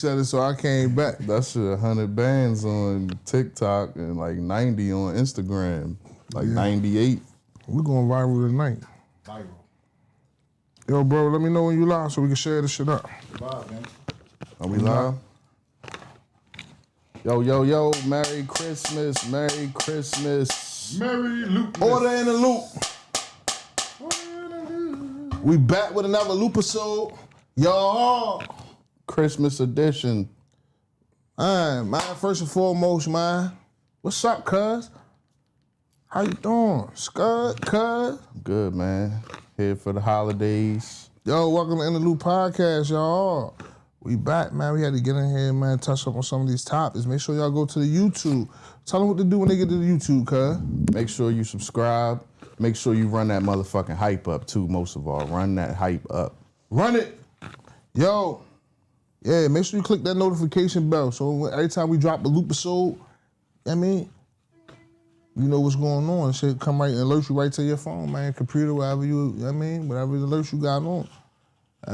said it, so I came back. That shit 100 bands on TikTok and like 90 on Instagram, like 98. We going viral tonight. Viral. Yo, bro, let me know when you live so we can share this shit up. Live, man. Are we live? Yo, Merry Christmas, Merry Christmas. Merry Loop. Order in the loop. We back with another loop episode. Y'all. Christmas edition. Man, first and foremost, man. What's up, cuz? How you doing? Scud, cuz? Good, man. Here for the holidays. Yo, welcome to In the Loop Podcast, y'all. We back, man. We had to get in here, man, touch up on some of these topics. Make sure y'all go to the YouTube. Tell them what to do when they get to the YouTube, cuz. Make sure you subscribe. Make sure you run that motherfucking hype up, too, most of all. Run that hype up. Run it. Yo. Yeah, make sure you click that notification bell so every time we drop a loop episode, I mean, you know what's going on. Shit come right and alert you right to your phone, man, computer, whatever whatever alerts you got on.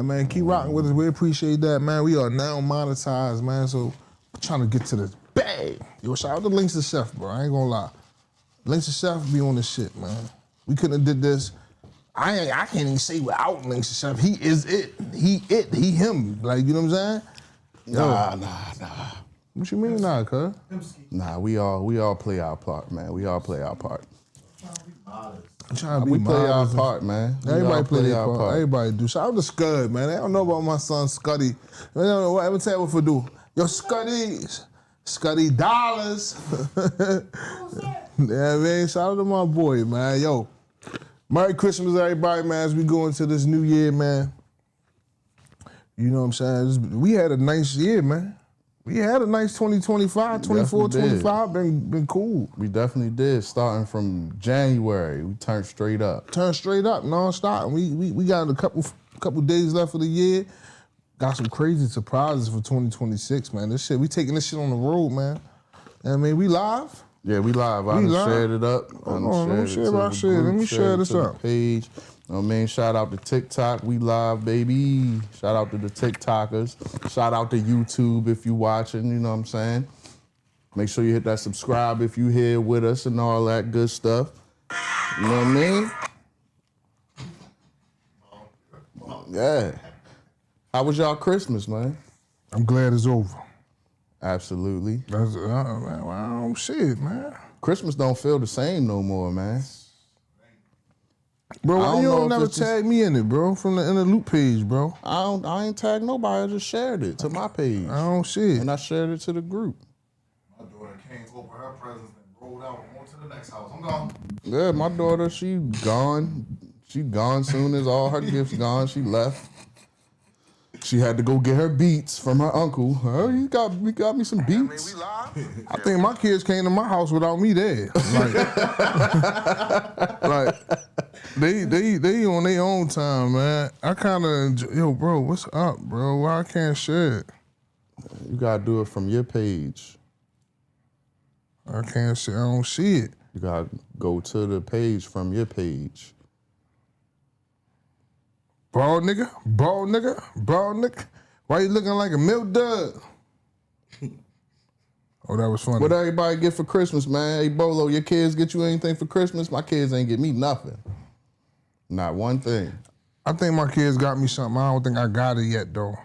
Man, keep rocking with us. We appreciate that, man. We are now monetized, man, so we're trying to get to the bag. Yo, shout out to Links the Chef, bro. I ain't gonna lie. Links the Chef be on this shit, man. We couldn't have did this. I can't even say without Links the Chef. He is it. He him. Like, you know what I'm saying? Nah. What you mean nah, cuz? Nah, we all play our part, man. We all play our part. I'm trying to be We play our modest. part, man. We all Everybody play their part. Everybody do. Shout out to Scud, man. They don't know about my son Scuddy. They don't know what. Let me tell you what for do. Yo, Scuddy dollars. Yeah, man. Shout out to my boy, man. Yo, Merry Christmas, everybody, man. As we go into this new year, man. You know what I'm saying? We had a nice year, man. We had a nice 2025, 24, 25. Been cool. We definitely did. Starting from January, we turned straight up. Turn straight up, non-stop. We got a couple days left of the year. Got some crazy surprises for 2026, man. This shit, we taking this shit on the road, man. I mean, we live. Yeah, we live. I done shared it up. Hold on, let me share my shit. Let me share this up. Page. You know what I mean? Shout out to TikTok. We live, baby. Shout out to the TikTokers. Shout out to YouTube if you watching, you know what I'm saying? Make sure you hit that subscribe if you here with us and all that good stuff. You know what I mean? Yeah. How was y'all Christmas, man? I'm glad it's over. Absolutely. That's shit, man. Christmas don't feel the same no more, man. Bro, I why don't you know don't if never it's just- tag me in it, bro? From the In the Loop page, bro. I ain't tagged nobody. I just shared it to my page. I don't see it. And I shared it to the group. My daughter came, opened her presents, and rolled out on to the next house. I'm gone. Yeah, my daughter, she gone. She gone soon as all her gifts gone. She left. She had to go get her beats from her uncle. Oh, we got me some beats. I think my kids came to my house without me there. Like they on their own time, man. I kind of enjoy. Yo, bro, what's up, bro? Why I can't share it? You gotta do it from your page. I can't see. I don't see it. You gotta go to the page from your page. Bald nigga. Why you looking like a milk dud? Oh, that was funny. What everybody get for Christmas, man? Hey, Bolo, your kids get you anything for Christmas? My kids ain't get me nothing. Not one thing. I think my kids got me something. I don't think I got it yet, though.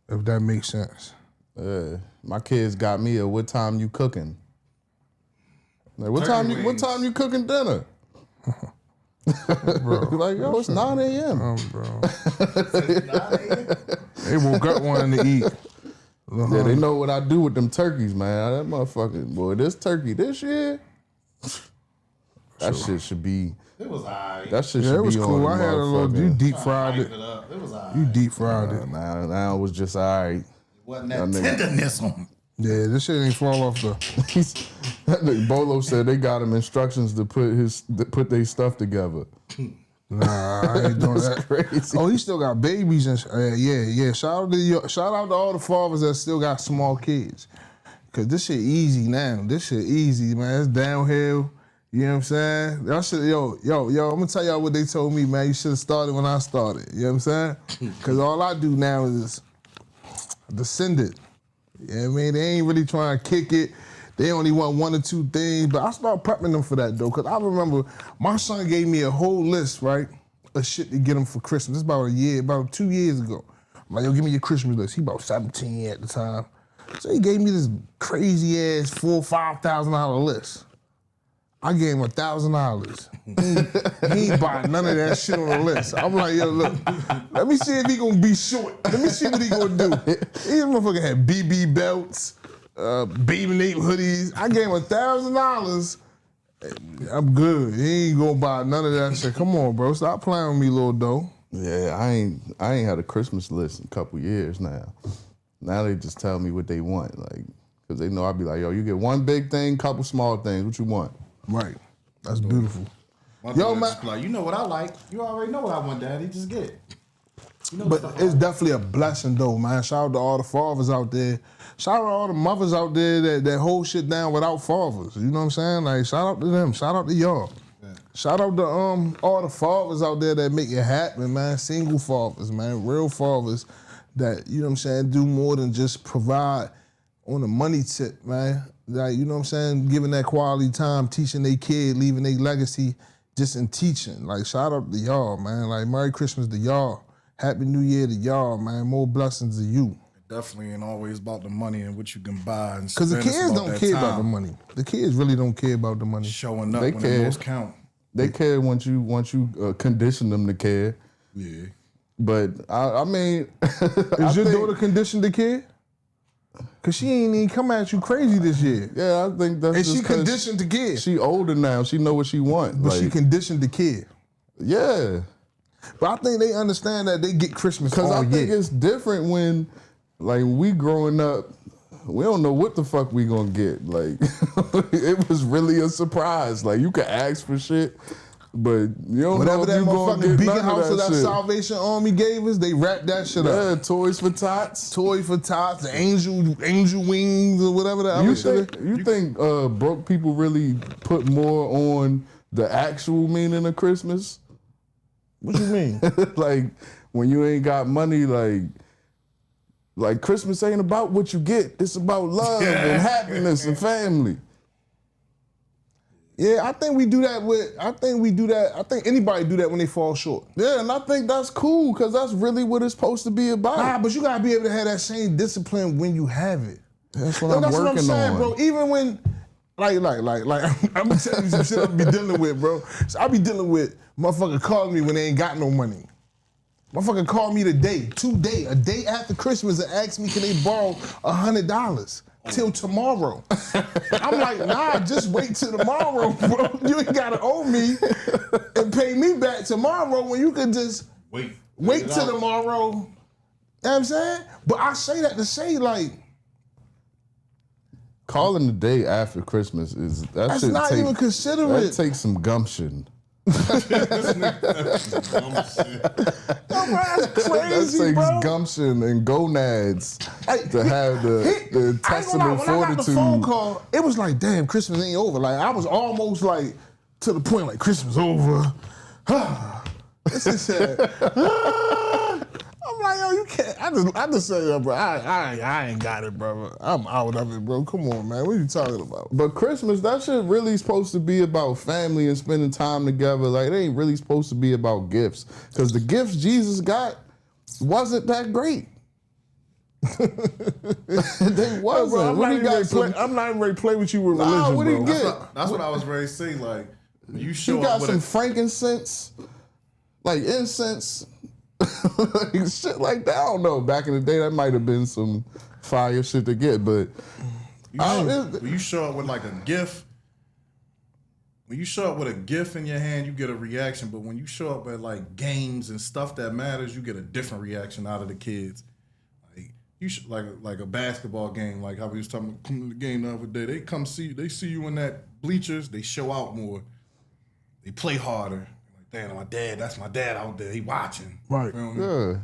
If that makes sense. My kids got me a what time you cooking? Like, what time you cooking dinner? Bro. Like, yo, it's 9 a.m. Bro. They woke up wanting to eat. Yeah, they know what I do with them turkeys, man. That motherfucking, boy, this turkey this year, that shit should be. It was alright. That shit Yeah, should it was be cool. on I had a little. You motherfucking- deep fried it. It was alright. You deep fried it. Now it was just all right. Wasn't that tenderness on it? Yeah, this shit ain't fall off the. That nigga Bolo said they got him instructions to put their stuff together. Nah, I ain't doing that. Crazy. Oh, he still got babies and yeah. Shout out to all the fathers that still got small kids, cause this shit easy now. This shit easy, man. It's downhill. You know what I'm saying? Y'all should, yo, I'm gonna tell y'all what they told me, man. You should have started when I started. You know what I'm saying? Cause all I do now is descended. Yeah, I mean, they ain't really trying to kick it. They only want one or two things, but I start prepping them for that though, cause I remember my son gave me a whole list, right, of shit to get him for Christmas. It's about 2 years ago. I'm like, yo, give me your Christmas list. He about 17 at the time, so he gave me this crazy ass $4,000 or $5,000 list. I gave him $1,000. He ain't buying none of that shit on the list. I'm like, yo, look, let me see if he gonna be short. Let me see what he gonna do. This motherfucker had BB belts. Baby Nate hoodies. I gave him $1,000. I'm good. He ain't gonna buy none of that shit. Come on, bro. Stop playing with me, little dough. Yeah, I ain't had a Christmas list in a couple years now. Now they just tell me what they want, like, cause they know I'll be like, yo, you get one big thing, couple small things. What you want? Right. That's beautiful. Yo, man. Like, you know what I like. You already know what I want, Daddy. Just get it. You know But it's definitely a blessing, though, man. Shout out to all the fathers out there. Shout out to all the mothers out there that hold shit down without fathers. You know what I'm saying? Like, shout out to them. Shout out to y'all. Yeah. Shout out to all the fathers out there that make it happen, man. Single fathers, man. Real fathers that, you know what I'm saying, do more than just provide on the money tip, man. Like, you know what I'm saying? Giving that quality time, teaching their kid, leaving their legacy just in teaching. Like, shout out to y'all, man. Like, Merry Christmas to y'all. Happy New Year to y'all, man. More blessings to you. Definitely ain't always about the money and what you can buy and because the kids don't care about the money. The kids really don't care about the money. Showing up when the most count. They care once you condition them to care. Yeah. But I mean, is your daughter conditioned to care? Cause she ain't even come at you crazy this year. Yeah, I think that's. And she conditioned to care. She older now. She know what she want. But she conditioned to care. Yeah. But I think they understand that they get Christmas all year. Because I think it's different when, like, we growing up, we don't know what the fuck we gonna get. Like, it was really a surprise. Like, you could ask for shit, but you don't know if you gonna get Beacon none House of that shit. Salvation Army gave us, they wrapped that shit up. Yeah, Toys for Tots. Toys for Tots, the angel wings or whatever the other shit. You think broke people really put more on the actual meaning of Christmas? What you mean? Like, when you ain't got money, like Christmas ain't about what you get. It's about love and happiness and family. Yeah, I think we do that I think anybody do that when they fall short. Yeah, and I think that's cool, because that's really what it's supposed to be about. Nah, but you gotta be able to have that same discipline when you have it. That's what I'm working saying, on. bro. Even when, like, I'm gonna tell you some shit I be dealing with, bro. So I be dealing with motherfucker calling me when they ain't got no money. Motherfucker called me a day after Christmas and asked me, can they borrow $100 till tomorrow? I'm like, nah, just wait till tomorrow, bro. You ain't gotta owe me and pay me back tomorrow when you can just wait till tomorrow. You know what I'm saying? But I say that to say, like, calling the day after Christmas that's not even considerate. That takes some gumption. That's crazy, that bro. takes gumption and gonads to have the intestinal fortitude. When I got the phone call, it was like, damn, Christmas ain't over. Like, I was almost like to the point, like, Christmas over. This is sad. I'm like, yo, you can't. I just say, yo, bro, I ain't got it, bro. I'm out of it, bro. Come on, man. What are you talking about? But Christmas, that shit really supposed to be about family and spending time together. Like, it ain't really supposed to be about gifts. Because the gifts Jesus got wasn't that great. They wasn't. Bro, I'm not even ready to play with you with religion, what do bro. you get? That's what I was ready to say. Like, you show He got up with some frankincense, like incense. Shit like that. I don't know. Back in the day, that might have been some fire shit to get, but when you show up with like a gift, when you show up with a gift in your hand, you get a reaction. But when you show up at like games and stuff that matters, you get a different reaction out of the kids. Like you should, like a basketball game, like how we was talking about coming to the game the other day. They see you in that bleachers. They show out more. They play harder. Damn, that's my dad out there. He watching. Right. You know what I mean?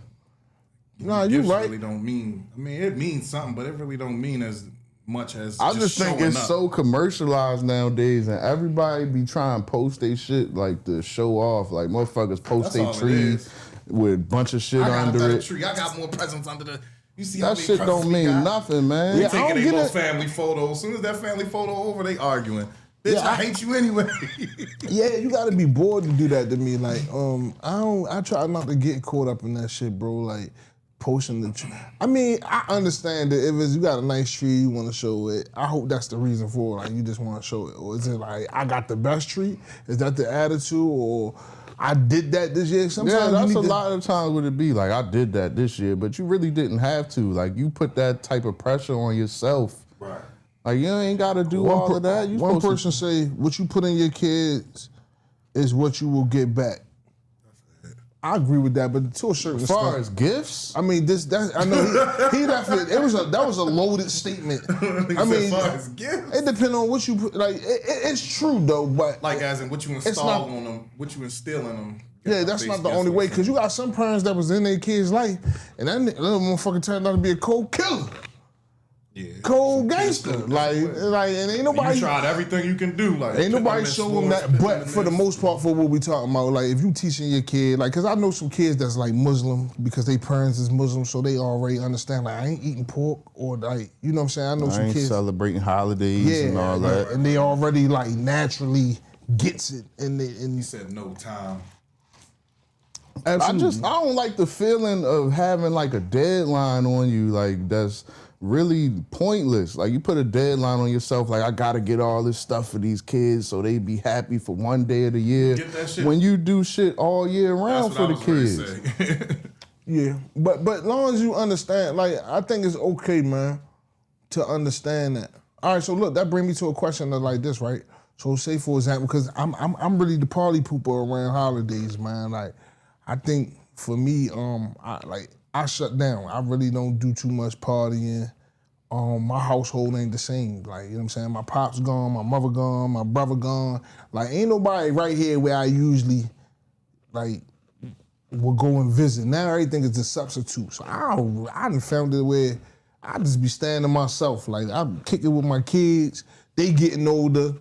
Yeah. Nah, you right. Really don't mean. I mean, it means something, but it really don't mean as much as. I just think it's up. so commercialized nowadays, and everybody be trying to post their shit like to show off. Like motherfuckers post their trees with a bunch of shit under it. Tree. I got more presents under the. You see That shit don't mean nothing, man. They Yeah, I taking don't their get little it. family photo. As soon as that family photo over, they arguing. Bitch, Yeah, I hate you anyway. Yeah, you gotta be bored to do that to me. Like, I try not to get caught up in that shit, bro. Like, posting the tree. I mean, I understand that if you got a nice tree, you want to show it. I hope that's the reason for it. Like, you just want to show it. Or is it like, I got the best tree? Is that the attitude? Or I did that this year? Sometimes Yeah, that's you a need to, lot of times would it be like, I did that this year, but you really didn't have to. Like, you put that type of pressure on yourself. Right. Like, you ain't got to do all of that. You One supposed to- person say, what you put in your kids is what you will get back. I agree with that, but to a certain As far extent. as gifts, I mean, I know he left it. That was a loaded statement. I mean, as far as gifts. it depends on what you put. Like, it's true though, but Like as in what you not- install on them, what you instill in them. yeah, that's not the only way. Because you got some parents that was in their kids' life, and that little motherfucker turned out to be a cold killer, cold gangster. Like, and ain't nobody. You tried everything you can do. Like Ain't nobody showing that, but for the most part, for what we talking about, like if you teaching your kid, like, cause I know some kids that's like Muslim because their parents is Muslim, so they already understand, like, I ain't eating pork or like, you know what I'm saying? I know I some ain't kids, celebrating holidays and all that. and they already like naturally gets it, and He said no time. I don't like the feeling of having like a deadline on you, like that's really pointless. Like you put a deadline on yourself, like I gotta get all this stuff for these kids so they be happy for one day of the year. Get that shit. When you do shit all year round That's for what the I was ready to kids. say. Yeah, but as long as you understand, like, I think it's okay, man, to understand that. All right, so look, that brings me to a question of like this, right? So say for example, because I'm really the party pooper around holidays, man. Like, I think for me, I shut down. I really don't do too much partying. My household ain't the same. Like, you know what I'm saying? My pop's gone, my mother gone, my brother gone. Like, ain't nobody right here where I usually like will go and visit. Now everything is a substitute. So I done found it where I just be staying to myself. Like, I'm kicking with my kids. They getting older.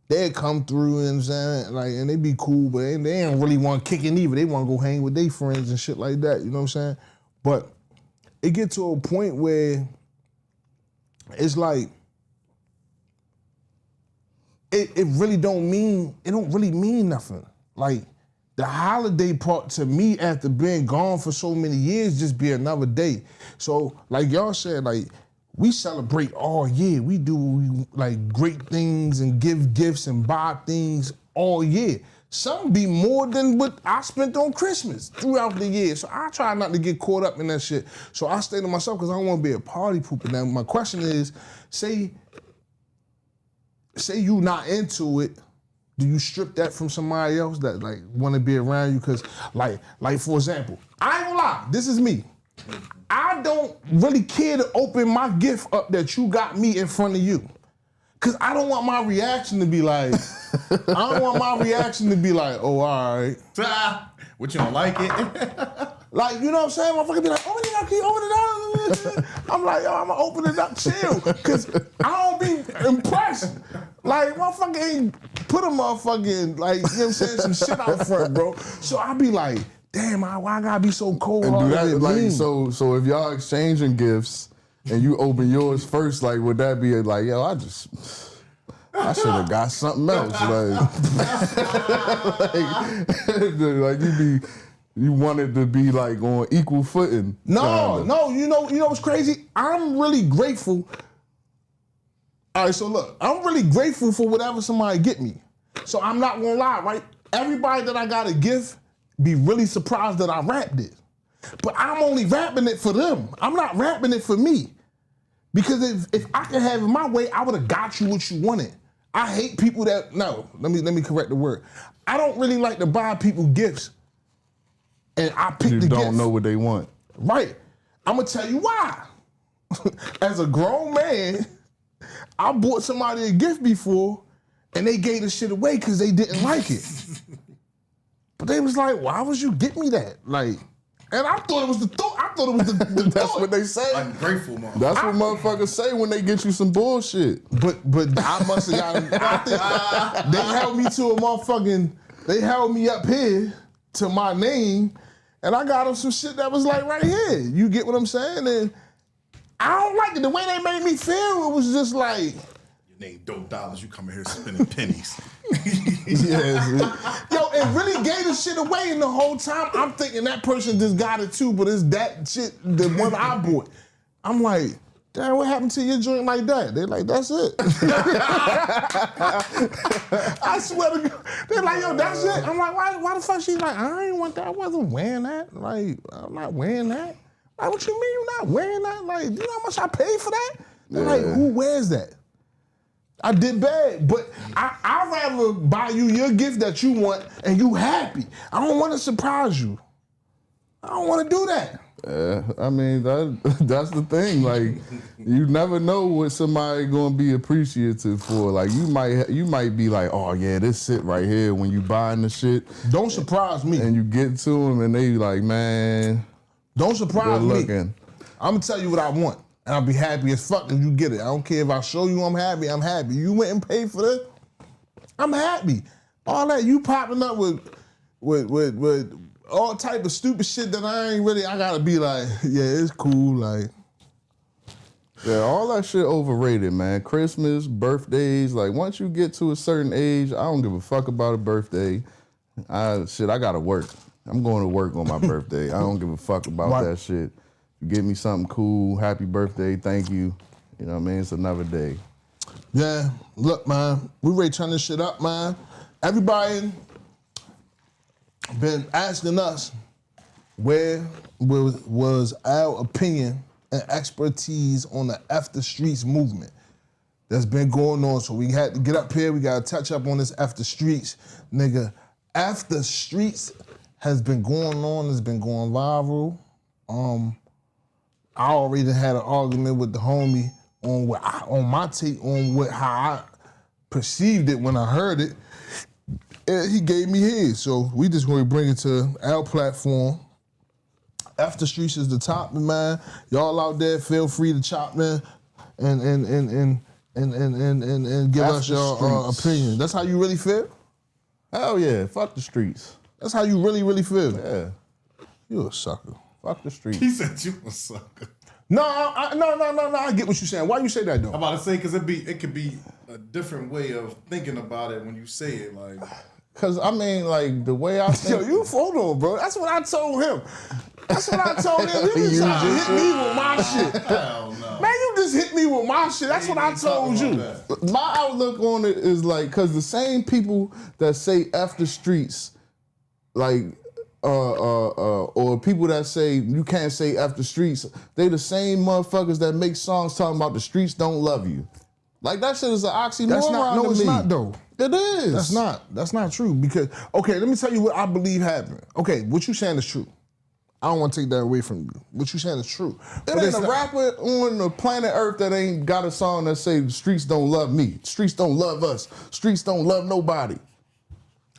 They come through, you know what I'm saying? Like, and they be cool, but they ain't really want kicking either. They want to go hang with their friends and shit like that, you know what I'm saying? But it get to a point where it's like, it really don't really mean nothing. Like, the holiday part to me after being gone for so many years just be another day. So like y'all said, like we celebrate all year. We do like great things and give gifts and buy things all year. Some be more than what I spent on Christmas throughout the year. So I try not to get caught up in that shit. So I stay to myself because I don't want to be a party pooper. Now my question is, say you not into it, do you strip that from somebody else that like want to be around you? Cause like for example, I ain't gonna lie, this is me. I don't really care to open my gift up that you got me in front of you. Cause I don't want my reaction to be like, oh, all right. What, you don't like it? Like, you know what I'm saying? Motherfucker be like, open it up. I'm like, yo, I'm gonna open it up, chill. Cause I don't be impressed. Like, motherfucker ain't put a motherfucking, like, you know what I'm saying, some shit out front, bro. So I be like, damn, why I gotta be so cold? And do that, like, so if y'all exchanging gifts and you open yours first, like, would that be like, yo, I should have got something else. Like you wanted to be like on equal footing. No, you know what's crazy? I'm really grateful. All right, so look, I'm really grateful for whatever somebody get me. So I'm not gonna lie, right? Everybody that I got a gift be really surprised that I wrapped it. But I'm only wrapping it for them. I'm not wrapping it for me. Because if I could have it my way, I would have got you what you wanted. I hate people that, no, let me correct the word. I don't really like to buy people gifts and I pick the gift. You don't know what they want. Right. I'm gonna tell you why. As a grown man, I bought somebody a gift before and they gave the shit away because they didn't like it. But they was like, why would you get me that? Like, and I thought it was the thought. I thought it was the That's thought. what they say. Ungrateful, motherfucker. That's what motherfuckers say when they get you some bullshit. But I must have got. I think they held me to a motherfucking. They held me up here to my name, and I got them some shit that was like right here. You get what I'm saying? I don't like it. The way they made me feel, it was just like, Your name Dope Dollars. You come here spending pennies. yes. Yo, it really gave the shit away, and the whole time I'm thinking that person just got it too, but it's that shit, the one I bought. I'm like, damn, what happened to your joint like that? They're like, that's it. I swear to God. They're like, yo, that's it. I'm like, why the fuck? She's like, I ain't want that. I wasn't wearing that. Like, I'm not wearing that. Like, what you mean you're not wearing that? Like, you know how much I paid for that? They're like, who wears that? I did bad, but I'd rather buy you your gift that you want and you happy. I don't want to surprise you. I don't want to do that. I mean, that's the thing. Like, you never know what somebody gonna be appreciative for. Like, you might be like, oh yeah, this shit right here. When you buying the shit, Don't surprise me. and you get to them, and they like, man, Don't surprise good me. looking. I'm gonna tell you what I want, and I'll be happy as fuck if you get it. I don't care if I show you I'm happy. I'm happy. You went and paid for this. I'm happy. All that you popping up with all type of stupid shit that I gotta be like, yeah, it's cool. Like, Yeah, all that shit overrated, man. Christmas, birthdays, like once you get to a certain age, I don't give a fuck about a birthday. I gotta work. I'm going to work on my birthday. I don't give a fuck about Right. that shit. You give me something cool, happy birthday, thank you. You know what I mean? It's another day. yeah, look, man, we ready to turn this shit up, man. Everybody been asking us where was our opinion and expertise on the After Streets movement that's been going on. So we had to get up here. We got to touch up on this After Streets. Nigga, After Streets has been going on. It's been going viral. I already had an argument with the homie on my take on how I perceived it when I heard it. And he gave me his. So we just going to bring it to our platform. After Streets is the top, man. Y'all out there, feel free to chop in and give us After your Streets. opinion. That's how you really feel? Hell yeah, fuck the streets. That's how you really, really feel? Yeah, You a sucker. fuck the streets. He said you a sucker. No, I get what you're saying. Why you say that though? I'm about to say because it could be a different way of thinking about it when you say it. Like, Cause I mean, like the way I think. Yo, you hold on, bro. That's what I told him. That's what I told him. You just trying to hit me with my shit. hell no. Man, you just hit me with my shit. That's what I told you. My outlook on it is like, cause the same people that say F the streets, like, or people that say you can't say F the streets, they the same motherfuckers that make songs talking about the streets don't love you. Like that shit is an oxymoron That's not, to no, it's me. not though. It is. That's not true because, okay, let me tell you what I believe happened. Okay, what you saying is true. I don't want to take that away from you. What you saying is true. It ain't a rapper on the planet Earth that ain't got a song that say the streets don't love me, streets don't love us, streets don't love nobody.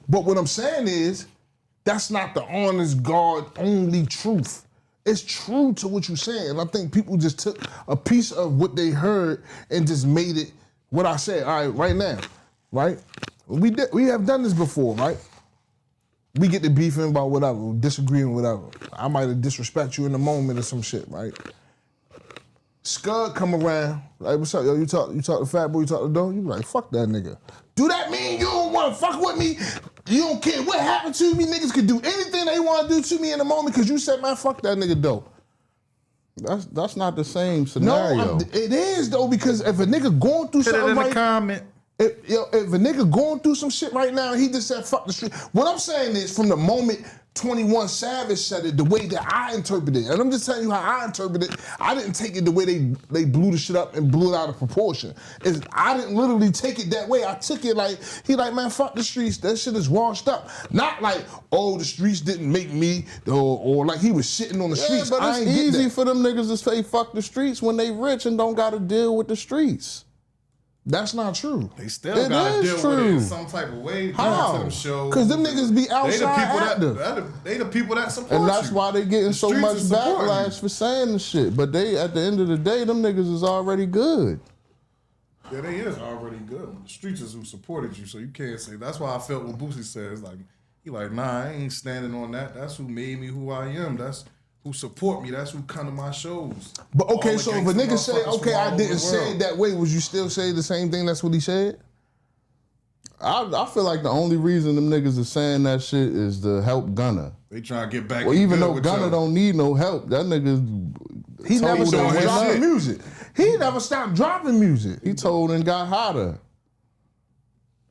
But what I'm saying is, that's not the honest God only truth. It's true to what you're saying. I think people just took a piece of what they heard and just made it what I said. All right, right now, right? We have done this before, right? We get to beefing about whatever, disagreeing whatever. I might have disrespect you in the moment or some shit, right? Scud come around, like, what's up, yo? You talk to Fat Boy, you talk to Doe? You be like, fuck that nigga. Do that mean you don't want to fuck with me? You don't care what happened to me? Niggas can do anything they want to do to me in the moment because you said, man, fuck that nigga Doe. That's not the same scenario. No, it is though, because if a nigga going through Put it something in the right, comment. if a nigga going through some shit right now and he just said fuck the street. What I'm saying is from the moment 21 Savage said it, the way that I interpreted it, and I'm just telling you how I interpreted it, I didn't take it the way they blew the shit up and blew it out of proportion. I didn't literally take it that way. I took it like, he like, man, fuck the streets, that shit is washed up. Not like, oh, the streets didn't make me, or like he was shitting on the streets. But I it's ain't get easy that. for them niggas to say fuck the streets when they rich and don't gotta deal with the streets. That's not true. They still It gotta is deal with it true. in some type of way. How? To them shows. Because them niggas be outside active. They the people that support And that's you. why they getting so streets much is supporting backlash you. for saying the shit. But they, at the end of the day, them niggas is already good. Yeah, they is already good. The streets is who supported you, so you can't say. That's why I felt what Boosie says. Like he like, nah, I ain't standing on that. That's who made me who I am. That's who support me. That's who come to my shows. But okay, All so the if a gangsta nigga say, motherfuckers okay, from all I over didn't the say world. it that way, would you still say the same thing? That's what he said? I feel like the only reason them niggas is saying that shit is to help Gunna. They trying to get back. Well, in even good though with Gunna y'all. don't need no help, that nigga He never told stopped and went dropping up. music. He never stopped dropping music. He told and got hotter.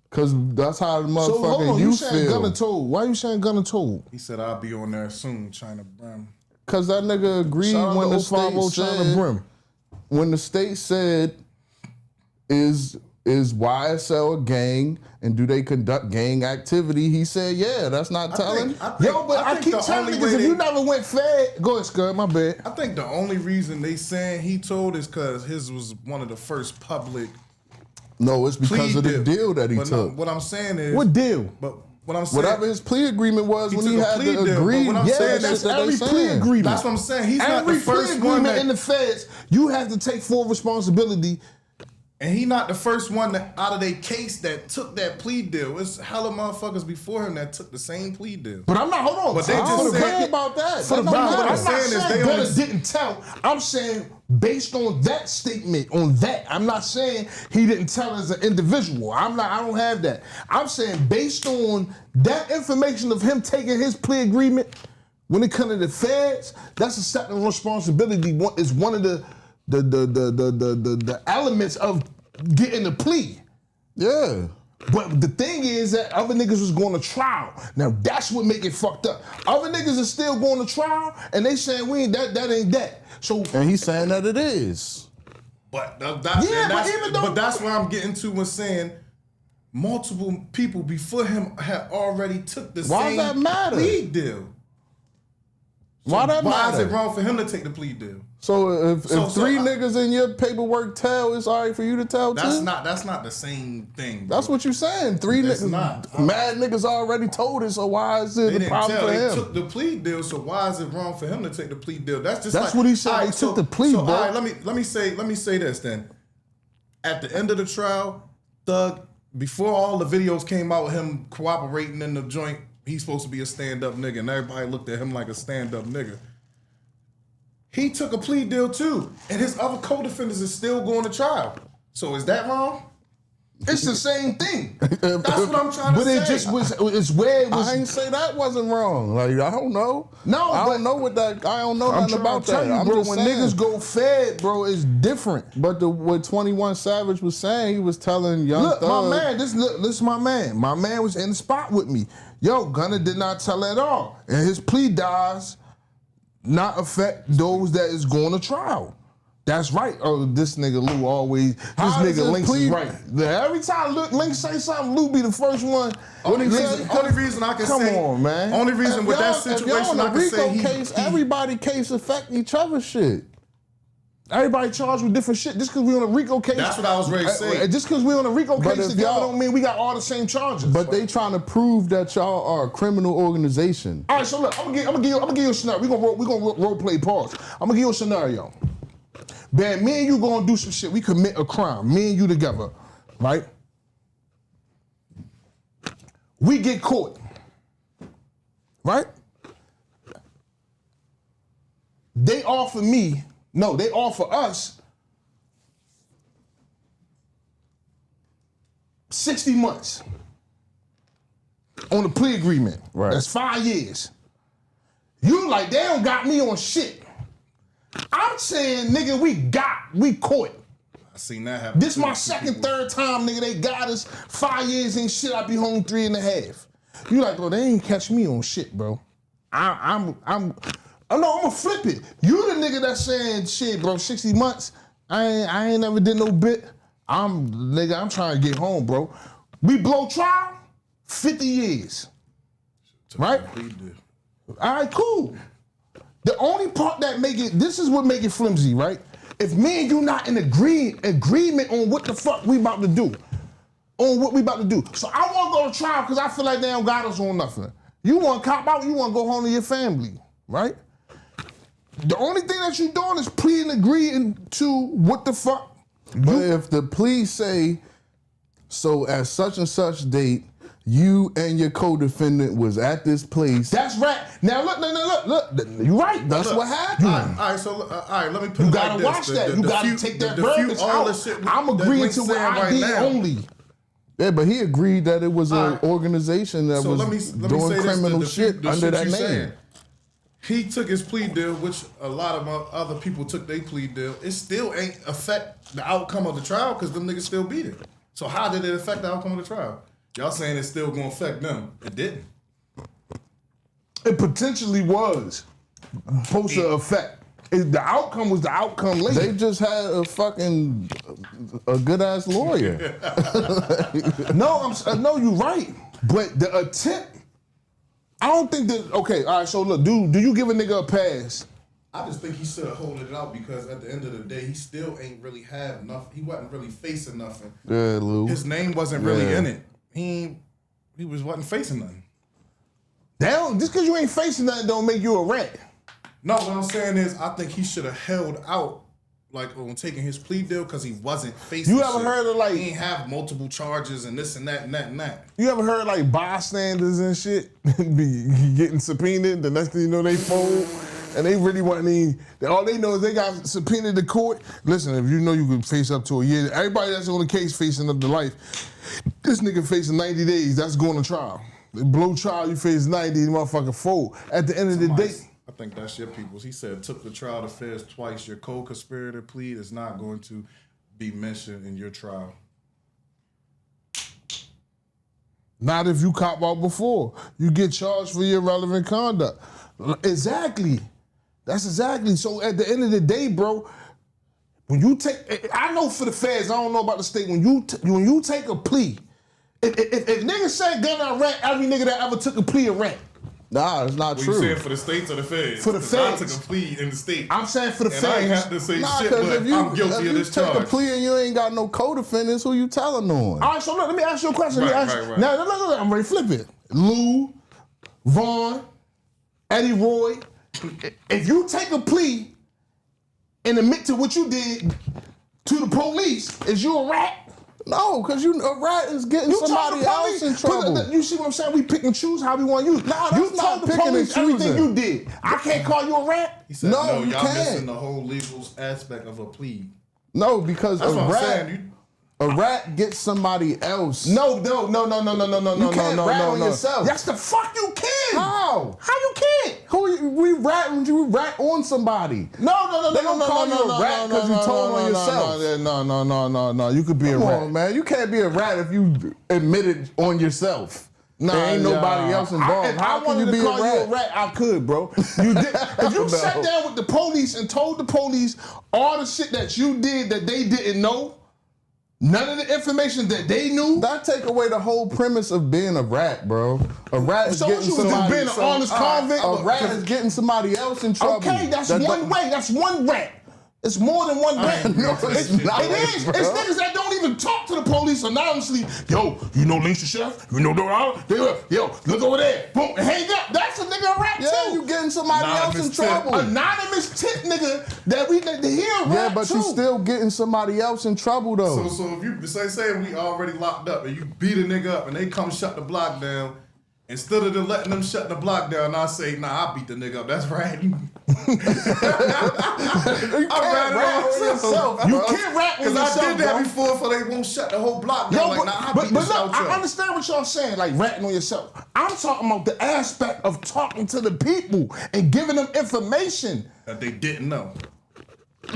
Cause that's how the So hold motherfucking on, you you saying feel. Gunna told? Why you saying Gunna told? He said I'll be on there soon, China Brim. Cause that nigga agreed Shout out when to the state 050 China said, Brim. when the state said, is YSL a gang and do they conduct gang activity? He said, yeah, that's not telling. Yo, but I keep the telling only niggas way if you never went fed, go ahead, Scud, my bad. I think the only reason they saying he told is because his was one of the first public No, it's because plea of the deal that he But no, took. what I'm saying is What deal? But what I'm saying, Whatever his plea agreement was when took he a had plea to deal, agree. but what I'm Yeah, saying that's is that they every plea saying. agreement. that's what I'm saying. He's not Every the first plea one agreement that, in the feds, you have to take full responsibility. and he not the first one that out of their case that took that plea deal. It's hella motherfuckers before him that took the same plea deal. But I'm not, hold on. But they I just don't said- care about that. For the That don't battle. matter. I'm What not I'm saying saying is they Gunna only- didn't tell. I'm saying based on that statement, on that, I'm not saying he didn't tell as an individual. I don't have that. I'm saying based on that information of him taking his plea agreement, when it comes to the feds, that's a certain responsibility. Is one of the elements of getting the plea. Yeah. But the thing is that other niggas was going to trial. Now that's what make it fucked up. Other niggas are still going to trial, and they saying we ain't that ain't that. So And he's saying that it is. But but that's what I'm getting to when saying multiple people before him had already took the Why same does that matter? plea deal. Why that Why matter? is it wrong for him to take the plea deal? So if So three I- niggas in your paperwork tell, it's all right for you to tell That's too? not the same thing. Bro. That's what you saying. Three It's niggas, not. mad niggas already told it, so why is They it a didn't problem tell. for They him? took the plea deal, so why is it wrong for him to take the plea deal? That's just That's like, what he said. all They took the plea, so, bro. All right, let me say this then. At the end of the trial, Thug, before all the videos came out with him cooperating in the joint, he's supposed to be a stand-up nigga, and everybody looked at him like a stand-up nigga. He took a plea deal too, and his other co-defendants is still going to trial. So is that wrong? it's the same thing. That's what I'm trying to But say. it just was. It's where it was. I ain't say that wasn't wrong. Like I don't know. No, I but- don't know what that. I don't know I'm nothing trying about to tell that. you, I'm bro. just When saying. niggas go fed, bro, it's different. But what 21 Savage was saying, he was telling Young Look, Thug. my man, this is my man. My man was in the spot with me. Yo, Gunna did not tell at all. And his plea does not affect those that is going to trial. That's right. Oh, this nigga Lou always, this How does nigga his Links is plea- right. Every time Link say something, Lou be the first one. Only Listen, reason I can come say, on, man. Only reason with that If y'all situation on I a can say RICO he, case, everybody case affect each other shit. Everybody charged with different shit. Just because we on a RICO case. That's what I was ready to say. Just because we on a RICO But case if together y'all- don't mean we got all the same charges. But they trying to prove that y'all are a criminal organization. All right, so look, I'm gonna give you a scenario. We gonna role play pause. I'm gonna give you a scenario. Man, me and you gonna do some shit. We commit a crime. Me and you together, right? We get caught, right? They offer us 60 months on the plea agreement. Right. That's 5 years. You like, they don't got me on shit. I'm saying, nigga, we caught. I seen that happen. This too. my second, third time, nigga. They got us 5 years ain't shit. I be home 3.5. You like, bro, they ain't catch me on shit, bro. I'm gonna flip it. You the nigga that's saying shit, bro. 60 months. I ain't never did no bit. I'm trying to get home, bro. We blow trial, 50 years. Right? All right, cool. The only part that this is what make it flimsy, right? If me and you not in agreement on what the fuck we about to do. On what we about to do. So I want to go to trial because I feel like they don't got us on nothing. You want to cop out, you want to go home to your family, right? The only thing that you doing is pleading, agreeing to what the fuck. But if the plea say, so at such and such date, you and your co-defendant was at this place. That's rat. Now look. You right. That's what happened. All right, so all right, let me put You it gotta like watch this. that. You gotta take that verbiage out. I'm agreeing to what I did only. Yeah, but he agreed that it was an organization that was doing criminal shit under that name. He took his plea deal, which a lot of other people took their plea deal. It still ain't affect the outcome of the trial because them niggas still beat it. So how did it affect the outcome of the trial? Y'all saying it's still gonna affect them. It didn't. It potentially was supposed to affect. The outcome was the outcome later. They just had a good ass lawyer. No, you're right. But the attempt, I don't think that. Okay, all right. So look, do you give a nigga a pass? I just think he should have held it out because at the end of the day, he still ain't really have nothing. He wasn't really facing nothing. Yeah, Lou. His name wasn't really in it. He wasn't facing nothing. Just because you ain't facing nothing don't make you a rat. No, what I'm saying is I think he should have held out like on taking his plea deal because he wasn't facing You ever heard of like he ain't have multiple charges and this and that and that and that. You ever heard like bystanders and shit be getting subpoenaed? The next thing you know they fold and they really want all they know is they got subpoenaed to court. Listen, if you know you can face up to a year, everybody that's on the case facing up to life, this nigga facing 90 days, that's going to trial. Blow trial, you face 90, the motherfucker fold. At the end of the day. I think that's your people's. He said, took the trial to feds twice. Your co-conspirator plea is not going to be mentioned in your trial. Not if you cop out before. You get charged for your irrelevant conduct. Exactly. That's exactly. So at the end of the day, bro, when you take, I know for the feds, I don't know about the state, when you take a plea, if niggas say gun on rat, every nigga that ever took a plea a rat. Nah, it's not true. You saying for the states or the feds? For the feds. I took a plea in the state. I'm saying for the feds. I ain't have to say shit, but I'm guilty of this charge. If you take a plea and you ain't got no co-defendants, who you telling on? All right, so look, let me ask you a question. Right. Now, look, I'm ready to flip it. Lou, Vaughn, Eddie Roy, if you take a plea and admit to what you did to the police, is you a rat? No, because a rat is getting somebody else in trouble. You see what I'm saying? We pick and choose how we want to use. Nah, you that's not told the picking police and choosing. everything you did. I can't call you a rat? He said, no, you y'all can't. missing the whole legal aspect of a plea. No, because That's a what rat, I'm saying. a rat gets somebody else. No. You can't rat on yourself. Yes, the fuck you can. How? How you can't? We rat on somebody. No. They don't call you a rat because you told on yourself. No. You could be a Come rat. on, man. You can't be a rat if you admitted on yourself. There ain't nobody else involved. If How I can wanted you be to call a rat? you a rat, I could, bro. You did. If you sat down with the police and told the police all the shit that you did that they didn't know, none of the information that they knew. That take away the whole premise of being a rat, bro. A rat is getting somebody. Being an honest convict. A rat is getting somebody else in trouble. Okay, that's one way. That's one rat. It's more than one rat. No, it's not. It is. Bro. It's niggas that don't even talk to the police anonymously. Yo, you know Lisa Chef? You know yo, look over there. Boom, hang up. That's a nigga a rat too. You getting somebody else in trouble. Anonymous tip nigga that we hear a rat Yeah, but too. you still getting somebody else in trouble though. So if you say we already locked up and you beat a nigga up and they come shut the block down, instead of letting them shut the block down, I say, nah, I beat the nigga up. That's right. You can't rat on yourself. You can't rat on Because yourself, I did that bro. before, so they won't shut the whole block down. Yo, I but beat the shit look, out I y'all. understand what y'all saying, like ratting on yourself. I'm talking about the aspect of talking to the people and giving them information. That they didn't know.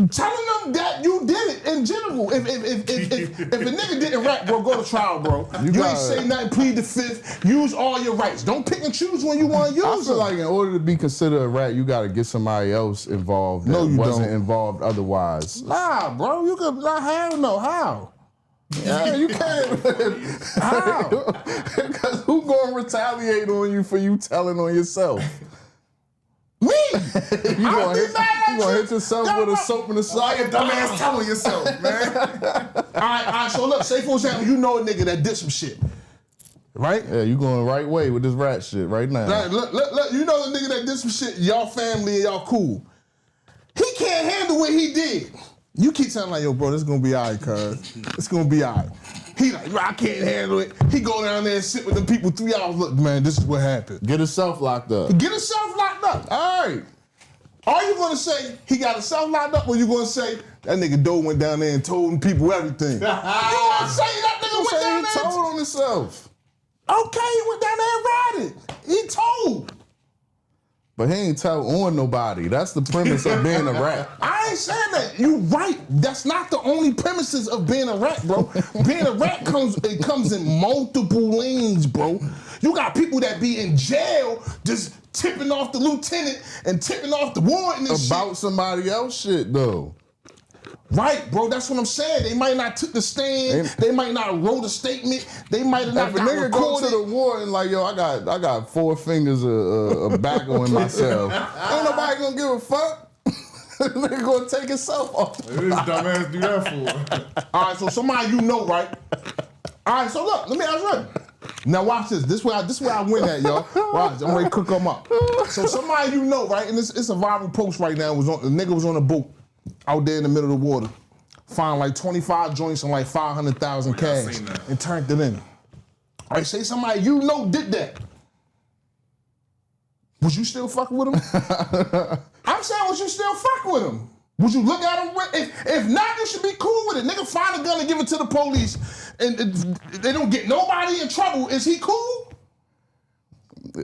Telling them that you did it in general. If a nigga didn't rap, bro, go to trial, bro. You ain't say nothing, plead the fifth. Use all your rights. Don't pick and choose when you want to use I them. feel like in order to be considered a rat, you got to get somebody else involved that No, you wasn't don't. involved otherwise. Nah, bro, you could not have no how. Yeah, you can't. How? Because who gonna retaliate on you for you telling on yourself? Me? You gonna hit yourself with a soap in the Why sock? your dumbass telling yourself, man? All right, so look, say for example, you know a nigga that did some shit, right? Yeah, you going the right way with this rat shit right now. Look, you know the nigga that did some shit, y'all family and y'all cool. He can't handle what he did. You keep telling like, yo, bro, this is gonna be all right, cuz. It's gonna be all right. He like, I can't handle it. He go down there and sit with them people 3 hours. Look, man, this is what happened. Get himself locked up. Get himself locked up. All right. Are you gonna say he got himself locked up, or you gonna say that nigga Doe went down there and told people everything? You gonna say that nigga went down there? He told on himself. Okay, he went down there and ratted. He told. But he ain't tell on nobody. That's the premise of being a rat. I ain't saying that. You right. That's not the only premises of being a rat, bro. Being a rat comes in multiple lanes, bro. You got people that be in jail just tipping off the lieutenant and tipping off the warden and About shit. somebody else shit though. Right, bro. That's what I'm saying. They might not took the stand. They might not wrote a statement. They might have not If a got nigga go recorded. to the warden like, yo, I got 4 fingers of tobacco in myself. Ain't nobody gonna give a fuck. Nigga gonna take himself off. This dumbass do that for. All right, so somebody you know, right? All right, so look, let me ask you. Now watch this. This where I win at, y'all. Watch, I'm ready to cook them up. So somebody you know, right? And it's a viral post right now. The nigga was on a boat out there in the middle of the water. Found like 25 joints and like 500,000 cash and turned it in. All right, say somebody you know did that. Would you still fuck with him? I'm saying, would you still fuck with him? Would you look at him? If not, you should be cool with it. Nigga find a gun and give it to the police and they don't get nobody in trouble. Is he cool?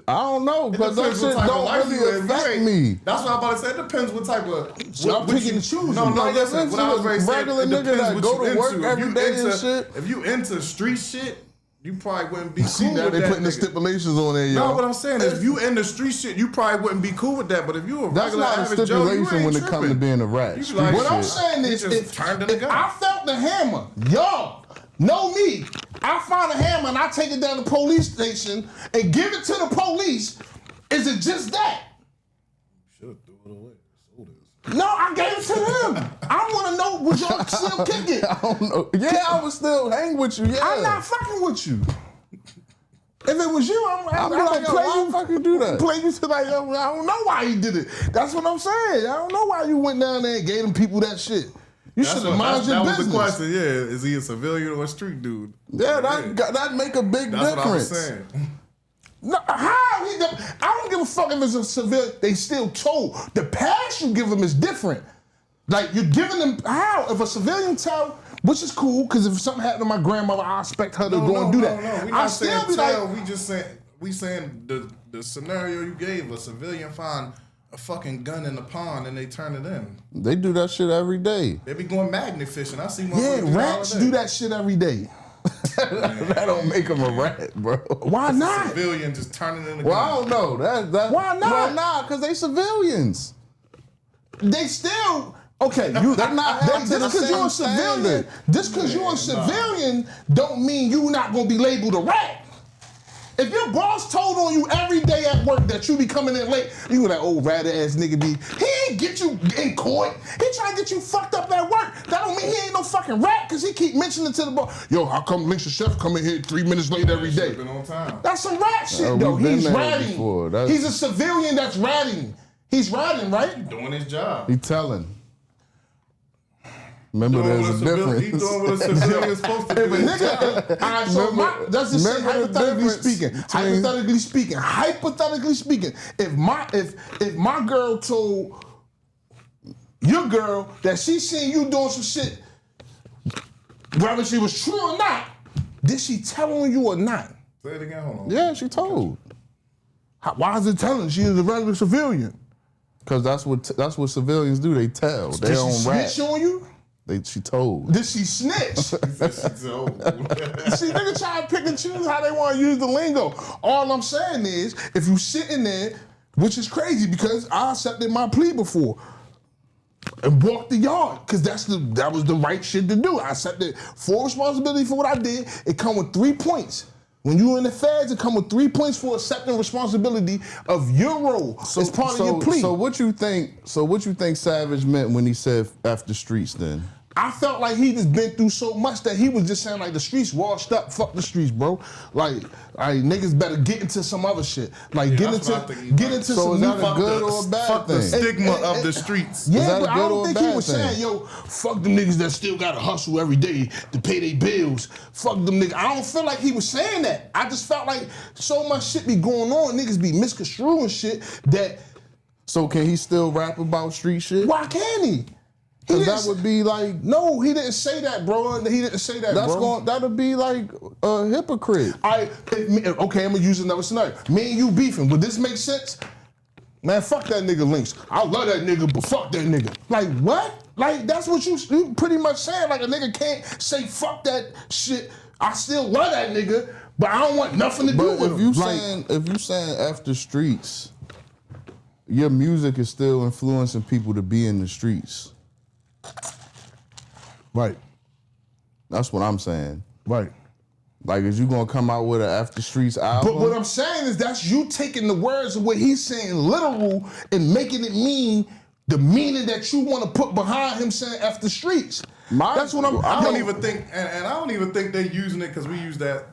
I don't know, because that shit don't really affect me. That's what I'm about to say. It depends what type of. So I'm picking and choosing. No, listen. What I was ready to say, regular it nigga depends that what go you to work into. every day and shit. If you into street shit, you probably wouldn't be See cool now with they that putting the nigga. stipulations on there, y'all. No, what I'm saying is, if you in the street shit, you probably wouldn't be cool with that. But if you a That's regular not a average Joe, you stipulation ain't when it comes to tripping. being a rat. You Street like, What shit. I'm saying He is, just if turned to the gun. I felt the hammer, y'all know me. I find a hammer and I take it down to the police station and give it to the police. Is it just that? Should have threw it away. Sold it. No, I gave it to him. I want to know, would y'all still kick it? I don't know. Yeah, I would still hang with you. Yeah. I'm not fucking with you. If it was you, I'm be like, yo, why the fuck you do that? Play you to like, yo, I don't know why he did it. That's what I'm saying. I don't know why you went down there and gave them people that shit. You should have minded your business. That was the question. Yeah, is he a civilian or a street dude? Yeah, that make a big That's difference. what I was saying. No, how? I don't give a fuck if it's a civilian. They still told. The pass you give them is different. Like, you're giving them, how? If a civilian tell, which is cool, because if something happened to my grandmother, I expect her to go and do that. No, we not saying tell. We just saying, the scenario you gave, a civilian find a fucking gun in the pond and they turn it in. They do that shit every day. They be going magnet fishing. I see Yeah, motherfuckers rats all day. do that shit every day. That don't make them a rat, bro. Why not? Civilian just turning in the Well, I gun. don't know. That Why not? Why not? Because they civilians. They still, okay, you, They're not held to the just because you're a same civilian, standard. just because you're a civilian don't mean you're not gonna be labeled a rat. If your boss told on you every day at work that you be coming in late, you be like, oh, rat ass nigga be. He ain't get you in court. He trying to get you fucked up at work. That don't mean he ain't no fucking rat, because he keep mentioning to the boss, yo, how come Link's chef come in here 3 minutes late every day? Been on time. That's some rat shit, though. we've been He's there ratting. before. That's- He's a civilian that's ratting. He's ratting, right? Doing his job. He telling. Remember, there's a difference. He doing what a civilian is supposed to do. If a nigga, all right, so let's just say remember the hypothetically difference speaking, hypothetically speaking, if my girl told your girl that she seen you doing some shit, whether she was true or not, did she tell on you or not? Say it again. Hold on. Yeah, she told. Why is it telling? She is a regular civilian. Because that's what civilians do. They tell. They Did she don't rat. snitch on you? She told. Did she snitch? See, nigga try to pick and choose how they want to use the lingo. All I'm saying is, if you sitting there, which is crazy because I accepted my plea before and walked the yard because that was the right shit to do. I accepted full responsibility for what I did. It come with 3 points. When you in the feds, it come with 3 points for accepting responsibility of your role as part of your plea. So what you think Savage meant when he said F the streets then? I felt like he just been through so much that he was just saying like the streets washed up, fuck the streets, bro. Like niggas better get into some other shit. Like get into So is that a good or a bad fuck thing? the stigma of the streets. Yeah, but I good don't or a think he bad was thing? saying, yo, fuck them niggas that still gotta hustle every day to pay their bills. Fuck them niggas. I don't feel like he was saying that. I just felt like so much shit be going on, niggas be misconstruing shit that. So can he still rap about street shit? Why can't he? Because that would be like, No, he didn't say that, bro. He didn't say that, bro. that'll be like a hypocrite. Okay, I'm gonna use another scenario. Me and you beefing. Would this make sense? Man, fuck that nigga Links. I love that nigga, but fuck that nigga. Like what? Like that's what you pretty much saying. Like a nigga can't say fuck that shit. I still love that nigga, but I don't want nothing to do But with if him. you Like, saying F the streets, your music is still influencing people to be in the streets. right, That's what I'm saying. right. Like, is you gonna come out with an After Streets album? But what I'm saying is that's you taking the words of what he's saying literal and making it mean the meaning that you want to put behind him saying F the streets. That's what I'm. I don't even think, and I don't even think they using it because we used that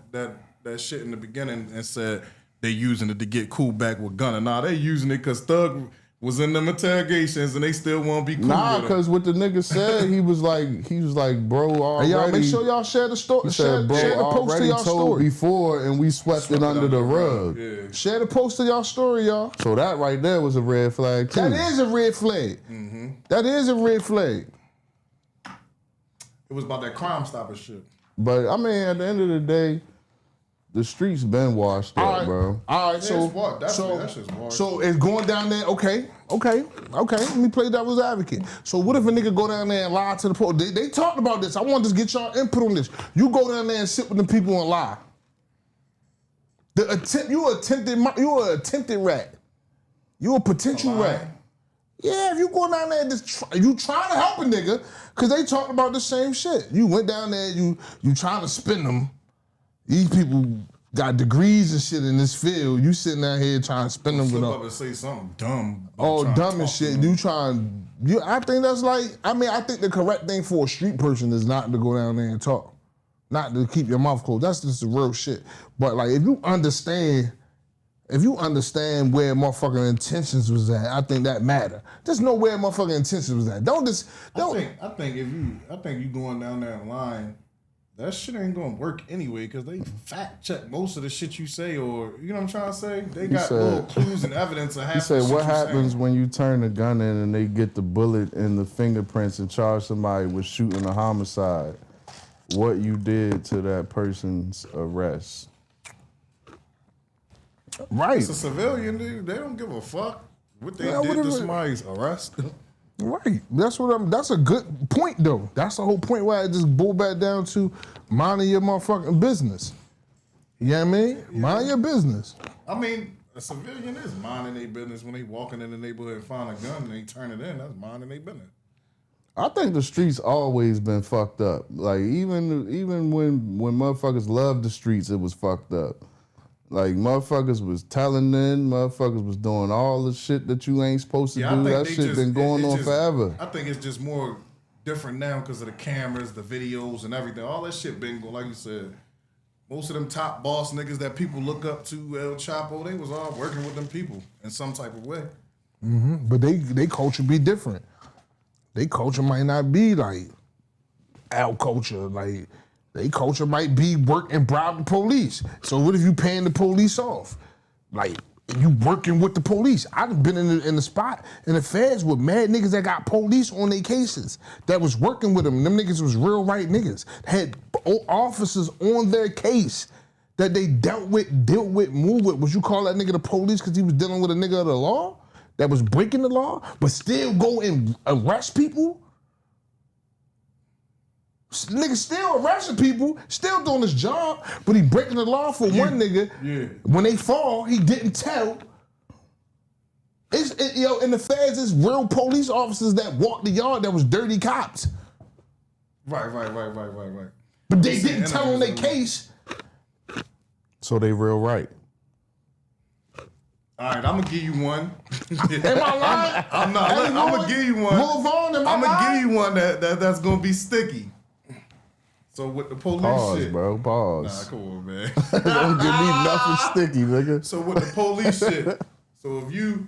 shit in the beginning and said they using it to get cool back with Gunna. Nah, they using it because Thug was in them interrogations and they still want to be cool with him. Because what the nigga said, he was like, bro, already. Hey, y'all make sure y'all share the story. He Share said, bro, the post to already y'all told story. before, and we swept it under the rug. Yeah. Share the post to y'all story, y'all. So that right there was a red flag too. That is a red flag. That is a red flag. It was about that Crime Stopper shit. But I mean, at the end of the day, the streets been washed up, bro. All right, so it's washed. Definitely, that shit's washed. so it's going down there. Okay. Let me play devil's advocate. So what if a nigga go down there and lie to the police? They talked about this. I want to get y'all input on this. You go down there and sit with the people and lie. You an attempted rat. You a potential rat. Yeah, if you go down there and you trying to help a nigga, cause they talked about the same shit. You went down there, you trying to spin them. These people got degrees and shit in this field. You sitting out here trying to spin them with Slip up and say something dumb. dumb and shit. I think that's like, I think the correct thing for a street person is not to go down there and talk. Not to keep your mouth closed. That's just the real shit. But like, if you understand where motherfucking intentions was at, I think that matter. Just know where motherfucking intentions was at. Don't. I think you going down that line, that shit ain't gonna work anyway because they fact check most of the shit you say, or you know what I'm trying to say. They got little clues and evidence of half. He said, the shit what you happens saying. when you turn the gun in and they get the bullet and the fingerprints and charge somebody with shooting a homicide? What you did to that person's arrest? Right. It's a civilian, dude. They don't give a fuck what they Yeah, did to whatever. somebody's arrest. Right. That's a good point though. That's the whole point where I just boil back down to minding your motherfucking business. You know what I mean? Mind your business. I mean, a civilian is minding their business when they walking in the neighborhood and find a gun and they turn it in. That's minding their business. I think the streets always been fucked up. Like even when motherfuckers loved the streets, it was fucked up. Like motherfuckers was telling them, motherfuckers was doing all the shit that you ain't supposed to do. That shit been going on forever. I think it's just more different now because of the cameras, the videos, and everything. All that shit been going, like you said. Most of them top boss niggas that people look up to, El Chapo, they was all working with them people in some type of way. But they culture be different. They culture might not be like our culture. Like they culture might be work and bribe the police. So what if you paying the police off? Like you working with the police. I've been in the spot in the feds with mad niggas that got police on their cases that was working with them. Them niggas was real right niggas. Had officers on their case that they dealt with, moved with. Would you call that nigga the police because he was dealing with a nigga of the law that was breaking the law, but still go and arrest people? Nigga still arresting people, still doing his job, but he breaking the law for one nigga. Yeah. When they fall, he didn't tell. In the feds, it's real police officers that walked the yard that was dirty cops. Right. But they didn't tell on their case. So they real right. All right, I'm gonna give you one. Am I lying? I'm not. I'm gonna give you one. Move on. I'm gonna give you one that's gonna be sticky. So with the police Pause, shit, bro. Pause. Nah, come on, man. Don't give me nothing sticky, nigga. So with the police shit, so if you,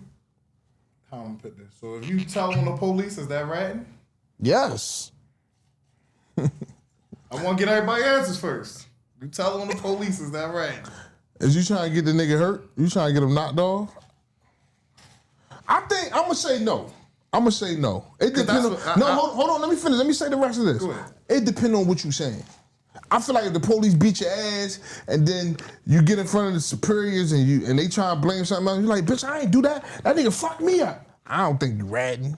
how I'm gonna put this? So if you tell on the police, is that ratting? Yes. I want to get everybody answers first. You tell on the police, is that right? Is you trying to get the nigga hurt? You trying to get him knocked off? I think I'm gonna say no. It depends on. Hold on. Let me finish. Let me say the rest of this. Go ahead. It depends on what you saying. I feel like if the police beat your ass and then you get in front of the superiors and they try to blame something else, you're like, bitch, I ain't do that. That nigga fucked me up. I don't think you ratting.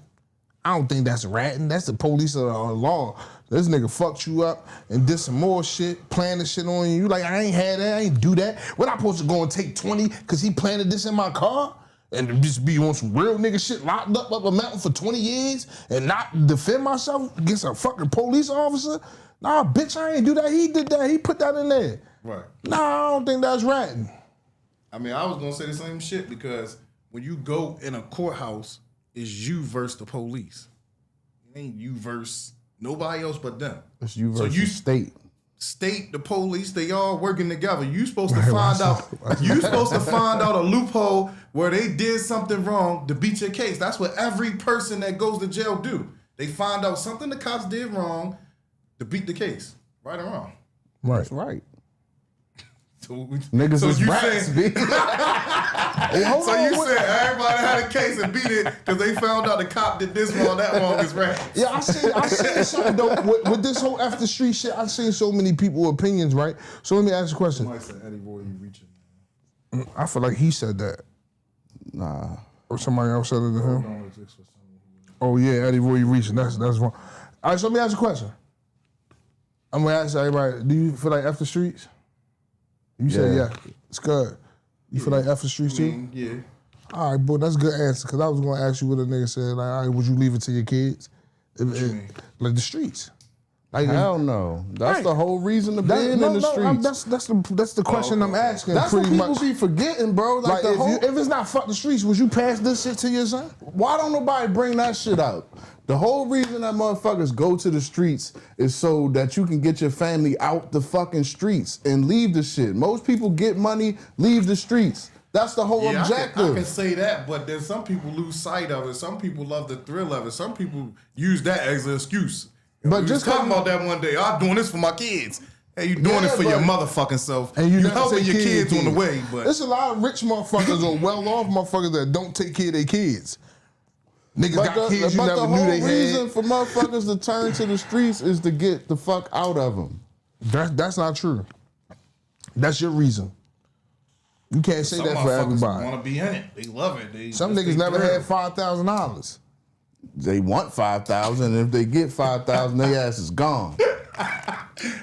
I don't think that's ratting. That's the police of the law. This nigga fucked you up and did some more shit, planted shit on you. You like, I ain't had that, I ain't do that. What I supposed to go and take 20 because he planted this in my car? And just be on some real nigga shit locked up a mountain for 20 years and not defend myself against a fucking police officer? Nah, bitch, I ain't do that. He did that. He put that in there. Right. Nah, I don't think that's ratting. I mean, I was gonna say the same shit because when you go in a courthouse, it's you versus the police. It ain't you versus nobody else but them. It's you versus state. State, the police, they all working together. You supposed to find out. You supposed to find out a loophole where they did something wrong to beat your case. That's what every person that goes to jail do. They find out something the cops did wrong to beat the case, right or wrong. Right. That's right. So, Niggas so is you rats, saying, bitch. so you said everybody had a case and beat it because they found out the cop did this wrong, that wrong is rats. Yeah, I seen something though with this whole after street shit. I seen so many people opinions, right? So let me ask you a question. Somebody said Eddie Roy, you reaching. I feel like he said that, Nah. or somebody else said it to him. Oh yeah, Eddie Roy, you reaching. That's wrong. All right, so let me ask you a question. I'm gonna ask everybody: do you feel like after streets? You said yeah. It's good. You feel like after streets too? Yeah. All right, boy, that's a good answer. Cause I was gonna ask you what a nigga said. Like, all right, would you leave it to your kids? Like the streets. Like, Hell no. That's Right. the whole reason to being in the streets. That's the question I'm asking. That's what pretty people much. be forgetting, bro. Like, the whole, if it's not fuck the streets, would you pass this shit to your son? why don't nobody bring that shit out? The whole reason that motherfuckers go to the streets is so that you can get your family out the fucking streets and leave the shit. Most people get money, leave the streets. That's the whole objective. I can say that, but then some people lose sight of it. Some people love the thrill of it. Some people use that as an excuse. But We just was talking about that one day. I'm doing this for my kids. Hey, you doing it for your motherfucking self. And you helping your kids on the way, but there's a lot of rich motherfuckers or well-off motherfuckers that don't take care of their kids. Niggas got kids you never knew they had. The whole reason for motherfuckers to turn to the streets is to get the fuck out of them. That's not true. That's your reason. You can't say that for everybody. Want to be in it. They love it. Some niggas never had $5,000. They want 5,000, and if they get 5,000, their ass is gone.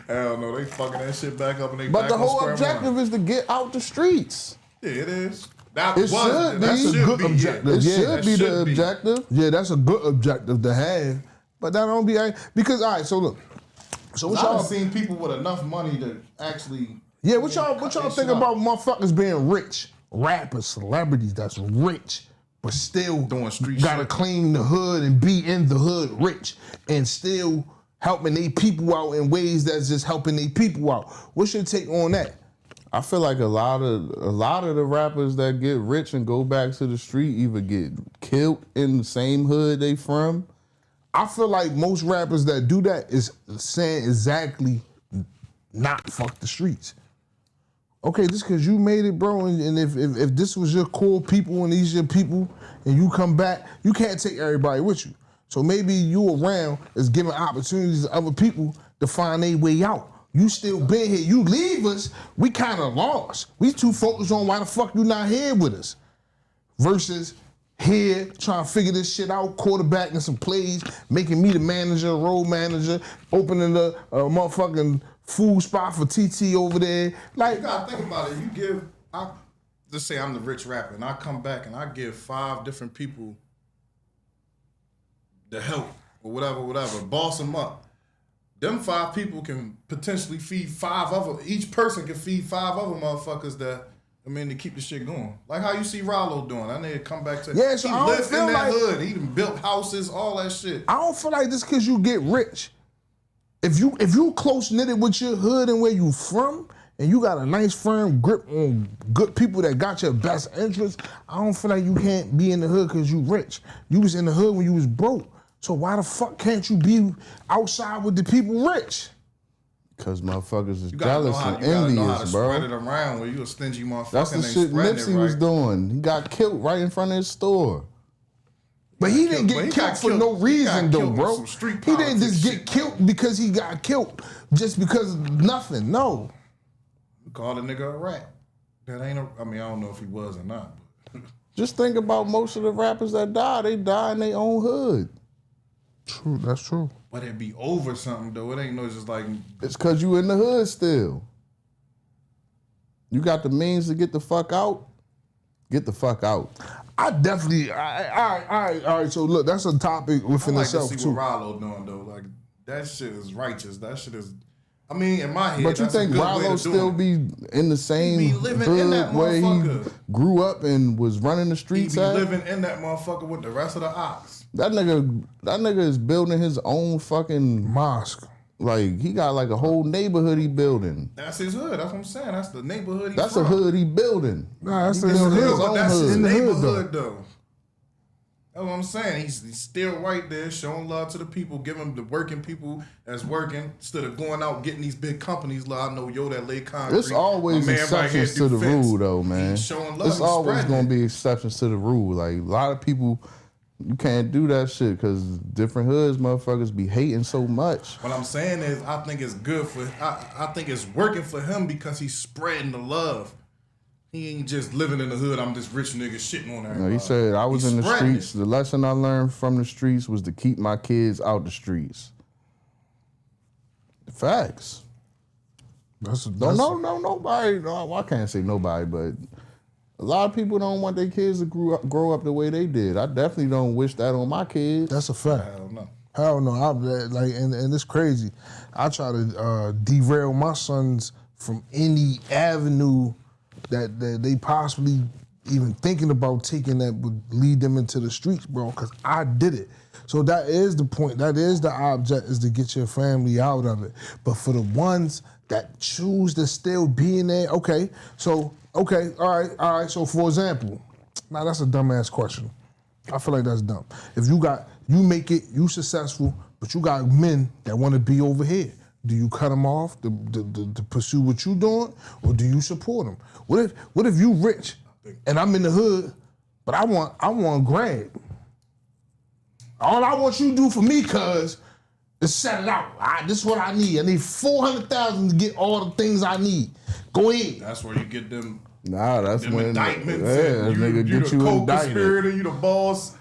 Hell no, they fucking that shit back up and they. But back the on whole square objective one. is to get out the streets. Yeah, it is. That It was should be. that That's a should good be, objective. It Yeah, should that be the should be. objective. Yeah, that's a good objective to have. But that don't be because all right. So look. So what y'all I've seen people with enough money to actually. Yeah, what y'all think about motherfuckers being rich? Rappers, celebrities that's rich, but still Doing street gotta shit. clean the hood and be in the hood rich and still helping they people out in ways that's just helping they people out. What's your take on that? I feel like a lot of the rappers that get rich and go back to the street either get killed in the same hood they from. I feel like most rappers that do that is saying exactly not fuck the streets. Okay, just because you made it, bro, and if this was your core people and these your people, and you come back, you can't take everybody with you. So maybe you around is giving opportunities to other people to find their way out. You still been here. You leave us, we kind of lost. We too focused on why the fuck you not here with us. Versus here trying to figure this shit out, quarterbacking some plays, making me the manager, road manager, opening the motherfucking food spot for TT over there. Like, You gotta think about it. Just say I'm the rich rapper, and I come back and I give 5 different people the help or whatever, boss them up. Them 5 people can potentially feed 5 other. Each person can feed 5 other motherfuckers that I mean, to keep the shit going. Like how you see Rollo doing. I need to come back to Yeah, so he I don't lived feel in that like- hood. He done built houses, all that shit. I don't feel like just because you get rich, if you close knitted with your hood and where you from, and you got a nice firm grip on good people that got your best interests, I don't feel like you can't be in the hood because you rich. You was in the hood when you was broke. So why the fuck can't you be outside with the people rich? Because motherfuckers is You gotta know jealous how, and you gotta know how to envious, spread it bro. around when you a stingy motherfucker. That's the and shit spreading Nipsey it was right. doing. He got killed right in front of his store. But he got didn't killed- but get he killed got for killed- no he got reason though, killed with bro. some street He didn't politics just get shit, killed because he got killed just because of nothing. No. You call a nigga a rat. That ain't a. I mean, I don't know if he was or not. But Just think about most of the rappers that die. They die in their own hood. True, that's true. but it be over something though. It ain't no just like. It's because you in the hood still. You got the means to get the fuck out. Get the fuck out. I definitely. All right. So look, that's a topic I within like to itself see too. what Rollo doing though. Like that shit is righteous. That shit is. I mean, in my head, But you that's a think good way Rollo to do still it. be in the same He be living in that hood where he motherfucker. grew up and was running the He streets be at? living in that motherfucker with the rest of the ops. That nigga is building his own fucking, Mosque. like, he got like a whole neighborhood he building. That's his hood. That's what I'm saying. That's the neighborhood. He's That's from. a hood he building. Nah, that's He in the building hood. his But own that's his hood. In the hood, neighborhood though. That's what I'm saying. He's still right there, showing love to the people, giving the working people that's working instead of going out getting these big companies. Like I know that lay concrete. It's always My man right here exceptions do to the fence. rule, though, man. He's showing love. It's He's always spreading gonna it. be exceptions to the rule. Like a lot of people, you can't do that shit because different hoods, motherfuckers be hating so much. What I'm saying is, I think it's good for. I think it's working for him because he's spreading the love. He ain't just living in the hood. I'm this rich nigga shitting on You everybody. know, he said, I was He's in the spreading streets. The lesson I learned from the streets was to keep my kids out the streets. Facts. Don't know nobody. No, I can't say nobody, but a lot of people don't want their kids to grow up the way they did. I definitely don't wish that on my kids. That's a fact. Hell no. Hell no. And it's crazy. I try to derail my sons from any avenue that they possibly even thinking about taking that would lead them into the streets, bro, because I did it. So that is the point. That is the object, is to get your family out of it. But for the ones that choose to still be in there, all right. So for example, now that's a dumbass question. I feel like that's dumb. If you make it, you successful, but you got men that want to be over here. Do you cut them off to pursue what you doing, or do you support them? What if you rich and I'm in the hood, but I want grab. All I want you to do for me, cuz, is set it out. This is what I need. I need $400,000 to get all the things I need. Go ahead. That's where you get them. Nah, that's Them when indictments. yeah, And nigga you get the you co-conspirator, indicted. you the boss.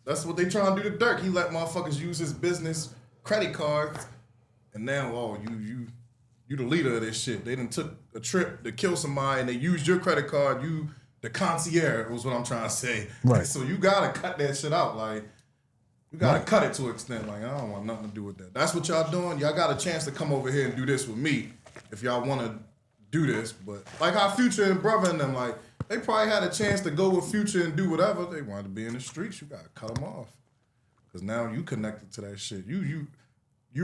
That's what they trying to do to Dirk. He let motherfuckers use his business credit cards, and now you the leader of this shit. They done took a trip to kill somebody, and they used your credit card. You the concierge was what I'm trying to say. Right. So you gotta cut that shit out. Like you gotta cut it to an extent. Like I don't want nothing to do with that. That's what y'all doing. Y'all got a chance to come over here and do this with me if y'all want to do this. But like how Future and Brother and them, like they probably had a chance to go with Future and do whatever they wanted to be in the streets. You gotta cut them off because now you connected to that shit. You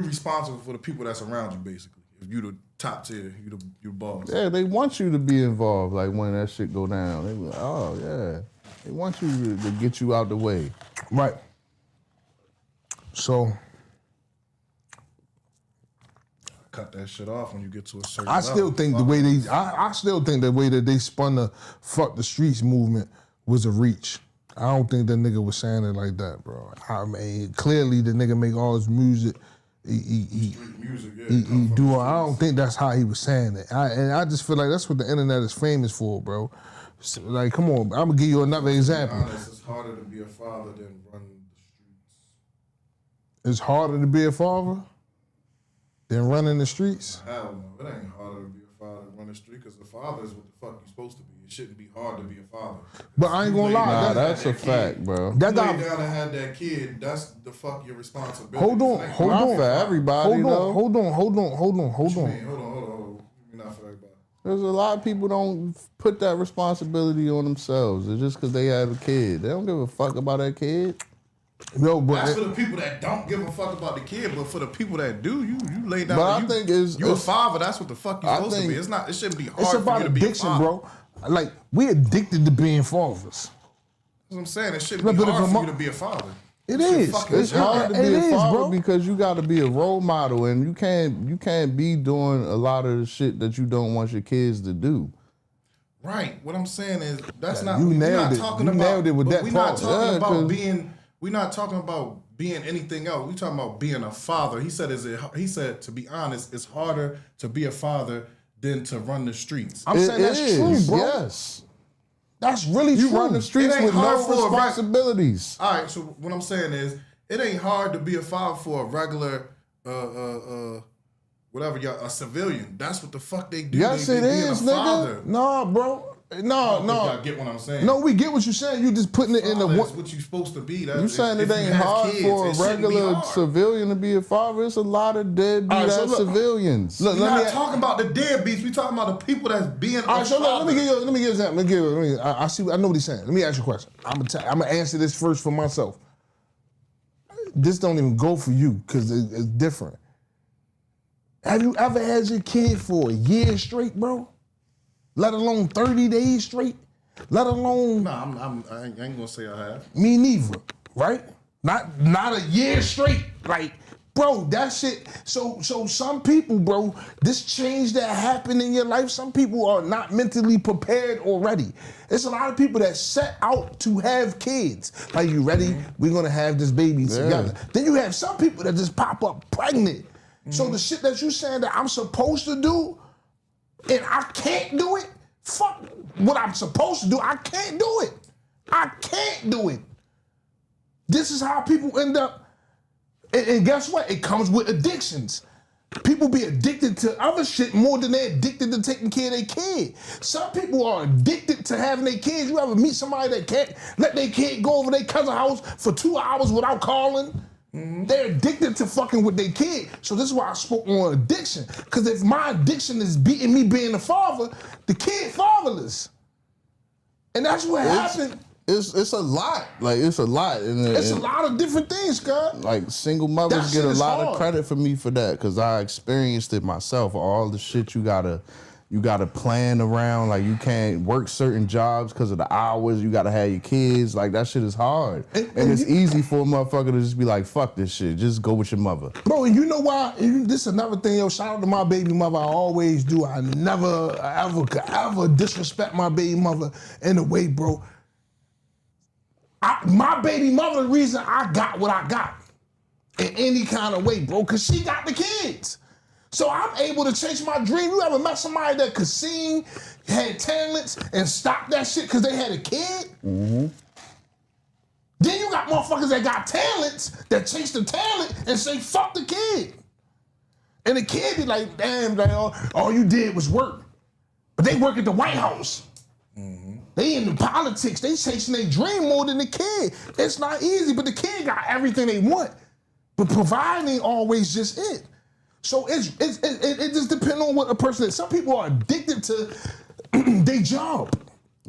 responsible for the people that's around you basically. If you the top tier, you the boss. Yeah, they want you to be involved. Like when that shit go down, they be like, oh yeah, they want you to get you out the way. Right. So Cut that shit off when you get to a certain I still level. think the way I still think the way that they spun the fuck the streets movement was a reach. I don't think that nigga was saying it like that, bro. I mean, clearly the nigga make all his music. He music, yeah. he do. I don't think that's how he was saying it. I just feel like that's what the internet is famous for, bro. So, like, come on, I'm gonna give you another example. Honest, it's harder to be a father than run the streets. It's harder to be a father than running the streets. Hell no, it ain't harder to be a father than run the street because a father is what the fuck you supposed to be. It shouldn't be hard to be a father. But I ain't gonna You lie, lay Nah, down that's a and have that fact, kid. bro. that You lay got. down and have that kid, that's the fuck your responsibility. Hold on, It's hold like, Not on. for everybody, though. Hold on. What you mean? Hold on. You mean not for everybody? There's a lot of people don't put that responsibility on themselves. It's just because they have a kid. They don't give a fuck about that kid. No, but that's for the people that don't give a fuck about the kid. But for the people that do, you lay down. But I think you're a father. That's what the fuck you're supposed to be. It's not. It shouldn't be hard. It's about for you to addiction, be a bro. Like we addicted to being fathers. That's what I'm saying. It shouldn't be hard for you to be a father. It is. It's hard to be a father bro. because you got to be a role model, and you can't be doing a lot of the shit that you don't want your kids to do. Right. What I'm saying is that's not. You We're nailed not it. talking You about. nailed it with that We're part. not talking Yeah, about being. We're not talking about being anything else. We're talking about being a father. He said, He said, to be honest, it's harder to be a father than to run the streets. I'm saying that's true, bro. Yes. That's really You true. run the streets It ain't with hard no for a responsibilities. All right. So what I'm saying is, it ain't hard to be a father for a regular, whatever, a civilian. That's what the fuck they do. Yes, they it being is, a nigga. father. No, bro. No. Y'all get what I'm saying? No, we get what you're saying. You just putting it in the That's one. what you supposed to be. You saying it ain't hard for a regular civilian to be a father? It's a lot of deadbeat ass civilians. Look, We're not talking about the deadbeats. We talking about the people that's being. All right, so look, let me give you an example. I see. I know what he's saying. Let me ask you a question. I'm gonna answer this first for myself. This don't even go for you because it's different. Have you ever had your kid for a year straight, bro? Let alone 30 days straight? Let alone... No, I ain't gonna say I have. Me neither, right? Not a year straight. Like, bro, that shit... So some people, bro, this change that happened in your life, some people are not mentally prepared already. There's a lot of people that set out to have kids. Like, you ready? We're gonna have this baby together. Then you have some people that just pop up pregnant. So the shit that you saying that I'm supposed to do, and I can't do it, fuck what I'm supposed to do, I can't do it. I can't do it. This is how people end up, and guess what? It comes with addictions. People be addicted to other shit more than they're addicted to taking care of their kid. Some people are addicted to having their kids. You ever meet somebody that can't let their kid go over their cousin's house for 2 hours without calling? They're addicted to fucking with their kid. So this is why I spoke on addiction. Because if my addiction is beating me being a father, the kid fatherless. And that's what happened. It's a lot. Like, it's a lot. It's a lot of different things, God. Like, single mothers get a lot of credit for me for that because I experienced it myself. All the shit you gotta plan around. Like, you can't work certain jobs because of the hours. You gotta have your kids. Like, that shit is hard. And it's easy for a motherfucker to just be like, fuck this shit. Just go with your mother. Bro, and you know why? This is another thing, yo. Shout out to my baby mother. I always do. I never, ever disrespect my baby mother in a way, bro. My baby mother, the reason I got what I got in any kind of way, bro, because she got the kids. So I'm able to chase my dream. You ever met somebody that could sing, had talents, and stopped that shit because they had a kid? Then you got motherfuckers that got talents that chase the talent and say, fuck the kid. And the kid be like, damn, all you did was work. But they work at the White House. They in the politics. They chasing their dream more than the kid. It's not easy, but the kid got everything they want. But providing ain't always just it. So it just depends on what a person is. Some people are addicted to their job.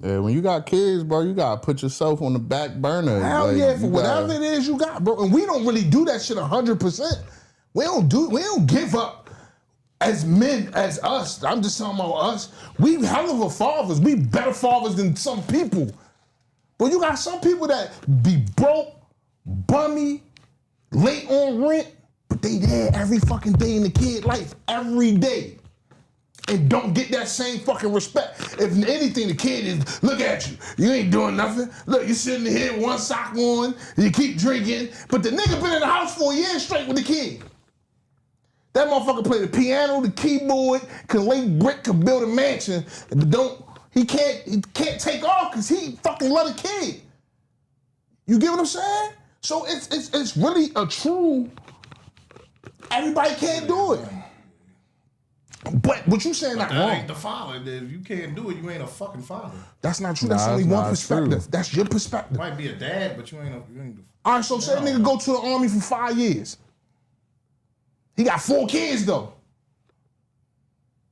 Yeah, when you got kids, bro, you gotta put yourself on the back burner. Hell yeah, for whatever it is you got, bro. And we don't really do that shit 100%. We don't give up as men as us. I'm just talking about us. We hell of a fathers. We better fathers than some people. But you got some people that be broke, bummy, late on rent, but they there every fucking day in the kid life, every day. And don't get that same fucking respect. If anything, the kid is, look at you. You ain't doing nothing. Look, you sitting here with one sock on, you keep drinking, but the nigga been in the house for a year straight with the kid. That motherfucker play the piano, the keyboard, can lay brick, can build a mansion, but he can't take off because he fucking love the kid. You get what I'm saying? So it's really a true, everybody can't do it. But what you saying not that wrong. Ain't the father. If you can't do it, you ain't a fucking father. That's not true. That's only one perspective. True. That's your perspective. You might be a dad, but you ain't the All right, so say a nigga go to the army for 5 years. He got 4 kids though.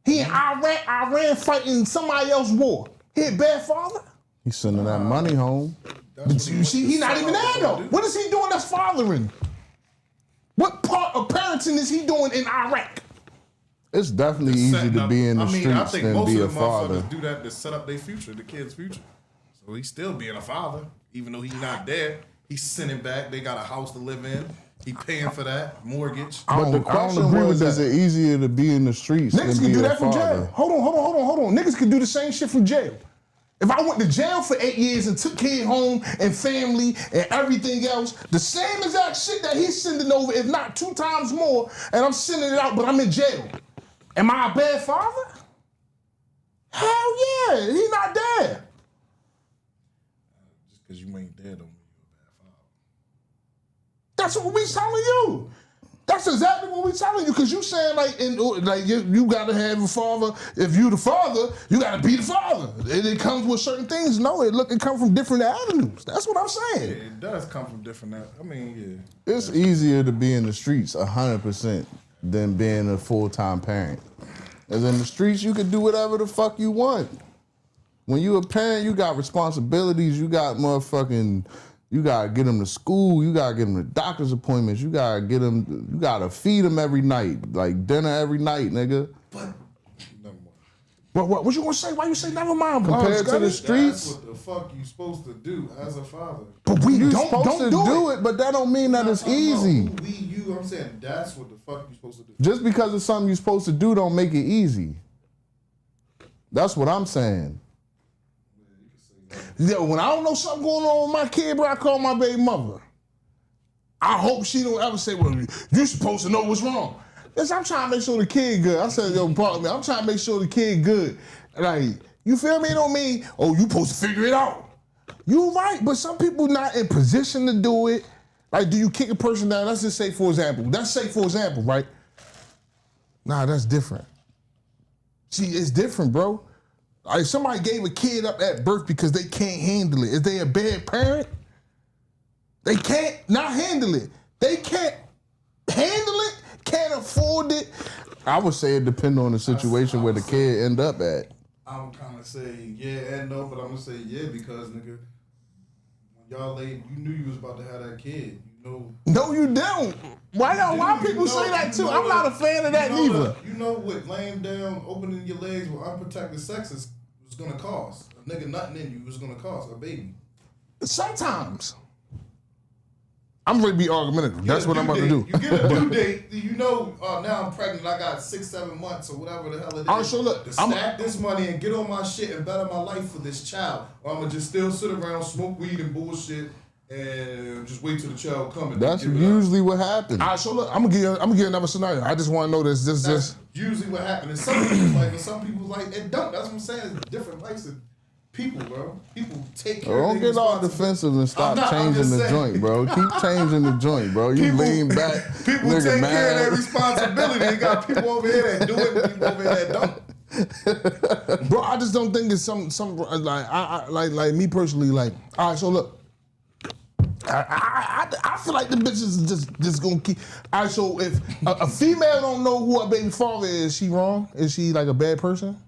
He in Iran fighting somebody else's war. He a bad father? He's sending that money home. But you see, he's not even there though. What is he doing that's fathering? What part of parenting is he doing in Iraq? It's definitely easy to be in the I streets think than most be a of the father. motherfuckers do that to set up their future, the kid's future. So he's still being a father, even though he's not there. He's sending back. They got a house to live in. He paying for that mortgage. But the question was, is it easier to be in the streets Niggas than can be do a that from father? jail. Hold on. Niggas can do the same shit from jail. If I went to jail for 8 years and took kid home and family and everything else, the same exact shit that he's sending over, if not 2 times more, and I'm sending it out, but I'm in jail. Am I a bad father? Hell yeah, he not there. Just because you ain't there don't mean you're a bad father. That's what we telling you. That's exactly what we telling you, because you saying you gotta have a father. If you the father, you gotta be the father. It comes with certain things. No, it comes from different avenues. That's what I'm saying. Yeah, it does come from different. I mean, yeah. It's easier to be in the streets 100% than being a full-time parent. As in the streets, you can do whatever the fuck you want. When you a parent, you got responsibilities. You got you gotta get them to school. You gotta get them to doctor's appointments. You gotta feed them every night, like dinner every night, nigga. But never mind. What you gonna say? Why you say never mind? Compared to the That's streets, what the fuck you supposed to do as a father. But we you don't supposed to do it, but that don't mean that it's easy. I'm saying that's what the fuck you supposed to do. Just because it's something you're supposed to do don't make it easy. That's what I'm saying. Yeah, when I don't know something going on with my kid, bro, I call my baby mother. I hope she don't ever say, well, you supposed to know what's wrong. Listen, I'm trying to make sure the kid good. I said, yo, pardon me, I'm trying to make sure the kid good. Like, you feel me? It don't mean, oh, you supposed to figure it out. You right, but some people not in position to do it. Like, do you kick a person down? Let's just say, for example, right? Nah, that's different. See, it's different, bro. Like, somebody gave a kid up at birth because they can't handle it. Is they a bad parent? They can't not handle it. They can't handle it, can't afford it. I would say it depends on the situation where the kid end up at. I would kind of say yeah and no, but I'm gonna say yeah because nigga, when y'all laid, you knew you was about to have that kid. You know. No, you don't. Why people say that too? I'm not a fan of that neither. You know what laying down, opening your legs with unprotected sex was gonna cost. A nigga nothing in you was gonna cost a baby. Sometimes. I'm ready to be argumentative. That's what I'm about to do. You get a due date, you know, now I'm pregnant, I got 6-7 months or whatever the hell it is. All right, so look, to stack this money and get on my shit and better my life for this child. Or I'm gonna just still sit around, smoke weed and bullshit and just wait till the child comes. That's usually what happens. All right, so look, I'm gonna give another scenario. I just want to know this. That's usually what happens. And some people's like, and some people's like, it don't. That's what I'm saying. It's different lives of people, bro. People take care Don't of their get all responsibilities. defensive and stop I'm changing just the saying. joint, bro. Keep changing the joint, bro. You lean back, People nigga take mad. care of their responsibility. They got people over here that do it and people over here that don't. bro. I just don't think it's some like like me personally. Like, all right, so look. I feel like the bitches is just gonna keep. All right, so if a female don't know who her baby father is she wrong? Is she like a bad person?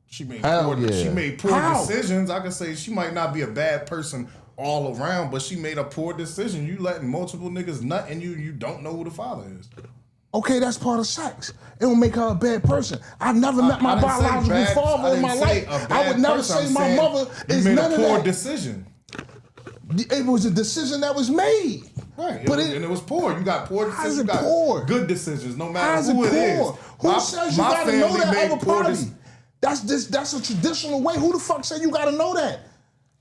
She made Hell poor, yeah. she made poor How? decisions. I could say she might not be a bad person all around, but she made a poor decision. You letting multiple niggas nut and you don't know who the father is. Okay, that's part of sex. It don't make her a bad person. I never met my I didn't say biological bad- father I in my didn't say life. a I bad would never person. say I'm my saying mother you is made none a of poor that. decision. It was a decision that was made. Right, But and it was poor. You got poor How's decisions. it You got poor? good decisions, no matter How's it who it is. poor? Who says you gotta know that made other poor party? That's a traditional way. Who the fuck said you gotta know that?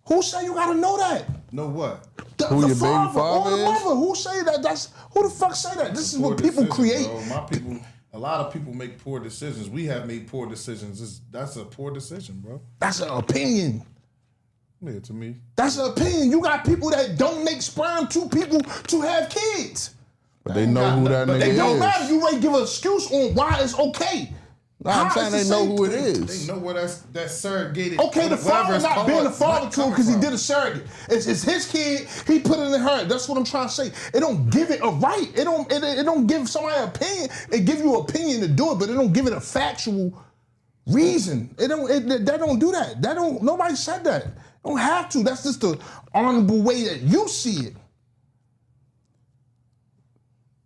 Who said you gotta know that? Know what? Who your baby father or father the is? mother. Who say that? Who the fuck say that? This is Poor what people decisions, create. bro. My people, a lot of people make poor decisions. We have made poor decisions. That's a poor decision, bro. That's an opinion. Yeah, to me. That's an opinion. You got people that donate sperm to people to have kids. But they know who that But nigga they It don't is. matter. You ready to give an excuse on why it's okay. Nah, I'm saying they know who it is. They know where that surrogated. Okay, the father not being the father to him because he did a surrogate. It's his kid. He put it in her. That's what I'm trying to say. It don't give it a right. It don't give somebody an opinion. It give you an opinion to do it, but it don't give it a factual reason. That don't do that. Nobody said that. Don't have to. That's just the honorable way that you see it.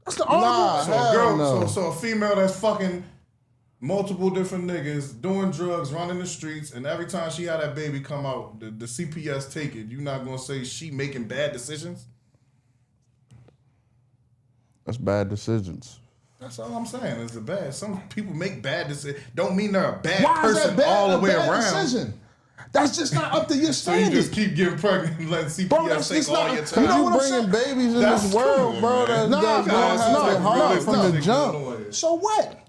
That's the honorable. So a female that's fucking multiple different niggas doing drugs, running the streets, and every time she had that baby come out, the CPS take it. You not gonna say she making bad decisions? That's bad decisions. That's all I'm saying. It's a bad. Some people make bad decisions. Don't mean they're a bad Why person all the way around. Decision? That's just not up to your standard. So you just keep getting pregnant and letting CPS take all your time. You know what bringing babies in this world, bro. That's hard from the jump. So what?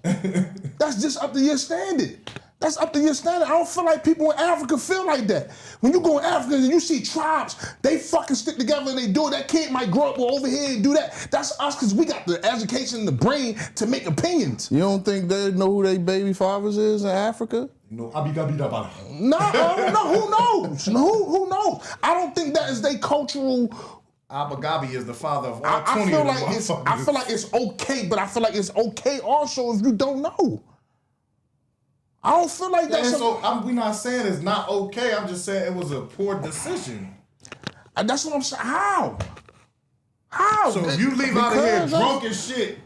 That's just up to your standard. That's up to your standard. I don't feel like people in Africa feel like that. When you go in Africa and you see tribes, they fucking stick together and they do it. That kid might grow up over here and do that. That's us because we got the education and the brain to make opinions. You don't think they know who their baby fathers is in Africa? No, who knows? Who knows? I don't think that is their cultural. Abagabi is the father of all 20 of them. I feel like it's okay, but I feel like it's okay also if you don't know. I don't feel like that's. We're not saying it's not okay. I'm just saying it was a poor decision. That's what I'm saying. How? How? So if you leave out of here drunk as shit,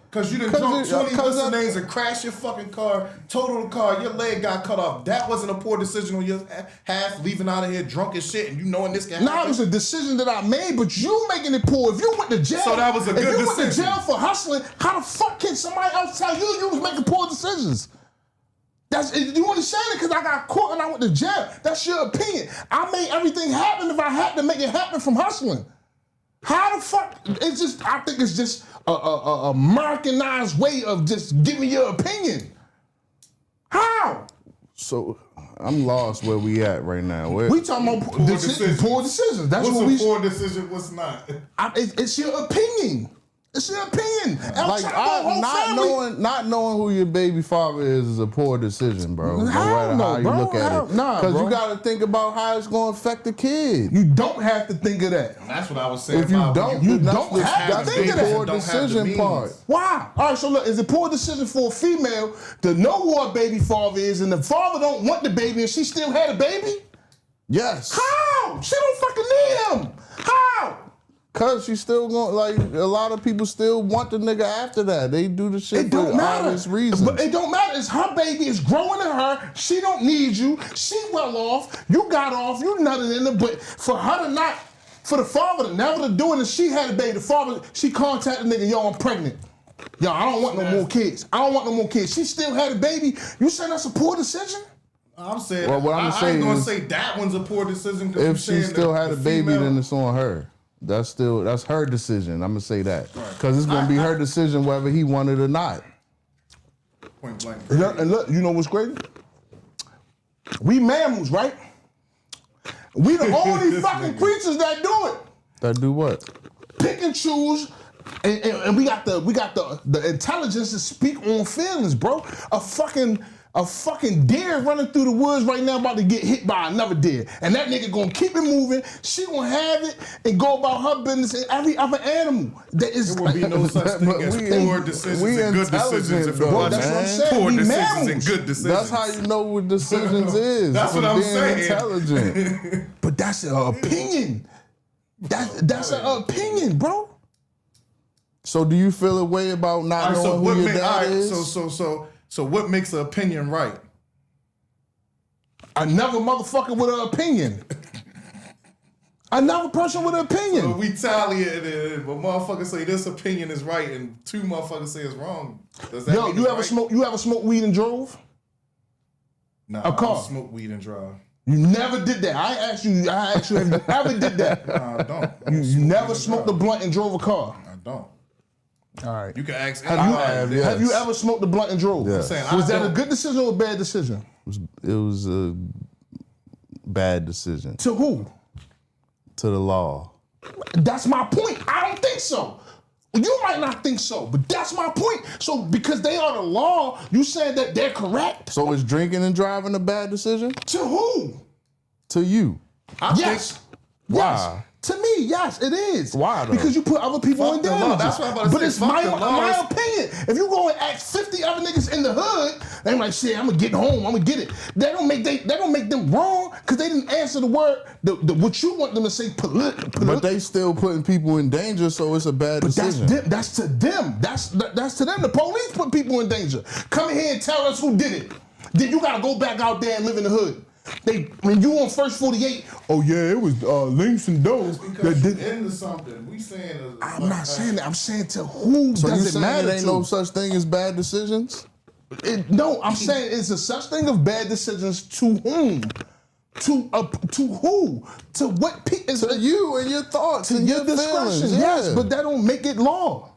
because you done drunk 20 what's names and crash your fucking car, total the car, your leg got cut off. That wasn't a poor decision on your half, leaving out of here drunk as shit and you knowing this can happen. No, it was a decision that I made, but you making it poor. If you went to jail, so that was a good decision. If you went to jail for hustling, how the fuck can somebody else tell you was making poor decisions? You understand it because I got caught and I went to jail. That's your opinion. I made everything happen if I had to make it happen from hustling. How the fuck? I think it's just a Americanized way of just giving your opinion. How? So I'm lost where we at right now. We talking about poor decisions. That's what's a poor decision, what's not? It's your opinion. It's your opinion. Like not knowing who your baby father is a poor decision, bro. No matter how you look at it. Because you got to think about how it's going to affect the kid. You don't have to think of that. That's what I was saying. If you don't have to think of that. Poor decision part. Why? All right, so look, is it poor decision for a female to know who her baby father is and the father don't want the baby and she still had a baby? Yes. How? She don't fucking need him. How? Cause she's still going, like, a lot of people still want the nigga after that. They do the shit for obvious reasons. But it don't matter. It's her baby. It's growing in her. She don't need you. She well off. You got off. You nothing in her. But for her to not, for the father to never to do it, and she had a baby. The father, she contacted the nigga, yo, I'm pregnant. Yo, I don't want no more kids. I don't want no more kids. She still had a baby. You saying that's a poor decision? I'm saying, well, what I'm saying I ain't gonna say that one's a poor decision. If she still had a baby, then it's on her. That's her decision. I'm gonna say that because it's gonna be her decision whether he wanted or not. Point blank. And look, you know what's crazy? We mammals, right? We the only fucking creatures that do it. That do what? Pick and choose, and we got the intelligence to speak on feelings, bro. A fucking deer running through the woods right now about to get hit by another deer. And that nigga gonna keep it moving. She gonna have it and go about her business and every other animal. There will be no such thing as poor decisions and good decisions. If it was that's what I'm saying. Poor decisions and good decisions. That's how you know what decisions is. That's what I'm saying. Intelligent. But that's an opinion. That's an opinion, bro. So do you feel a way about not knowing who your dad is? So what makes an opinion right? Another motherfucker with an opinion. Another person with an opinion. So we tally it, but motherfuckers say this opinion is right and two motherfuckers say it's wrong. Does that mean you ever smoked weed and drove? Nah, I don't smoke weed and drive. You never did that. I asked you, have you ever did that? Nah, I don't. You never smoked a blunt and drove a car? I don't. All right. You can ask Have you ever smoked a blunt and drove? Yes. Was that a good decision or a bad decision? It was a bad decision. To who? To the law. That's my point. I don't think so. You might not think so, but that's my point. So because they are the law, you saying that they're correct? So is drinking and driving a bad decision? To who? To you. Yes. Why? Yes. To me, yes, it is. Why though? Because you put other people in the law. danger. That's what I'm about to but say. it's Fuck my the laws. opinion. If you go and ask 50 other niggas in the hood, they like, shit, I'm gonna get home, I'm gonna get it. They don't make them wrong because they didn't answer the word, what you want them to say, But they still putting people in danger, so it's a bad decision. That's to them. That's to them. The police put people in danger. Come in here and tell us who did it. Then you gotta go back out there and live in the hood. When you on First 48, oh yeah, it was Langston Doe that did. Into something. We saying. I'm not saying that. I'm saying to who So you does it saying matter there ain't to? no such thing as bad decisions? No, I'm saying it's a such thing of bad decisions to whom? To who? To what? To you and your thoughts To and your your discretion. feelings. Yes, Yeah. but that don't make it law.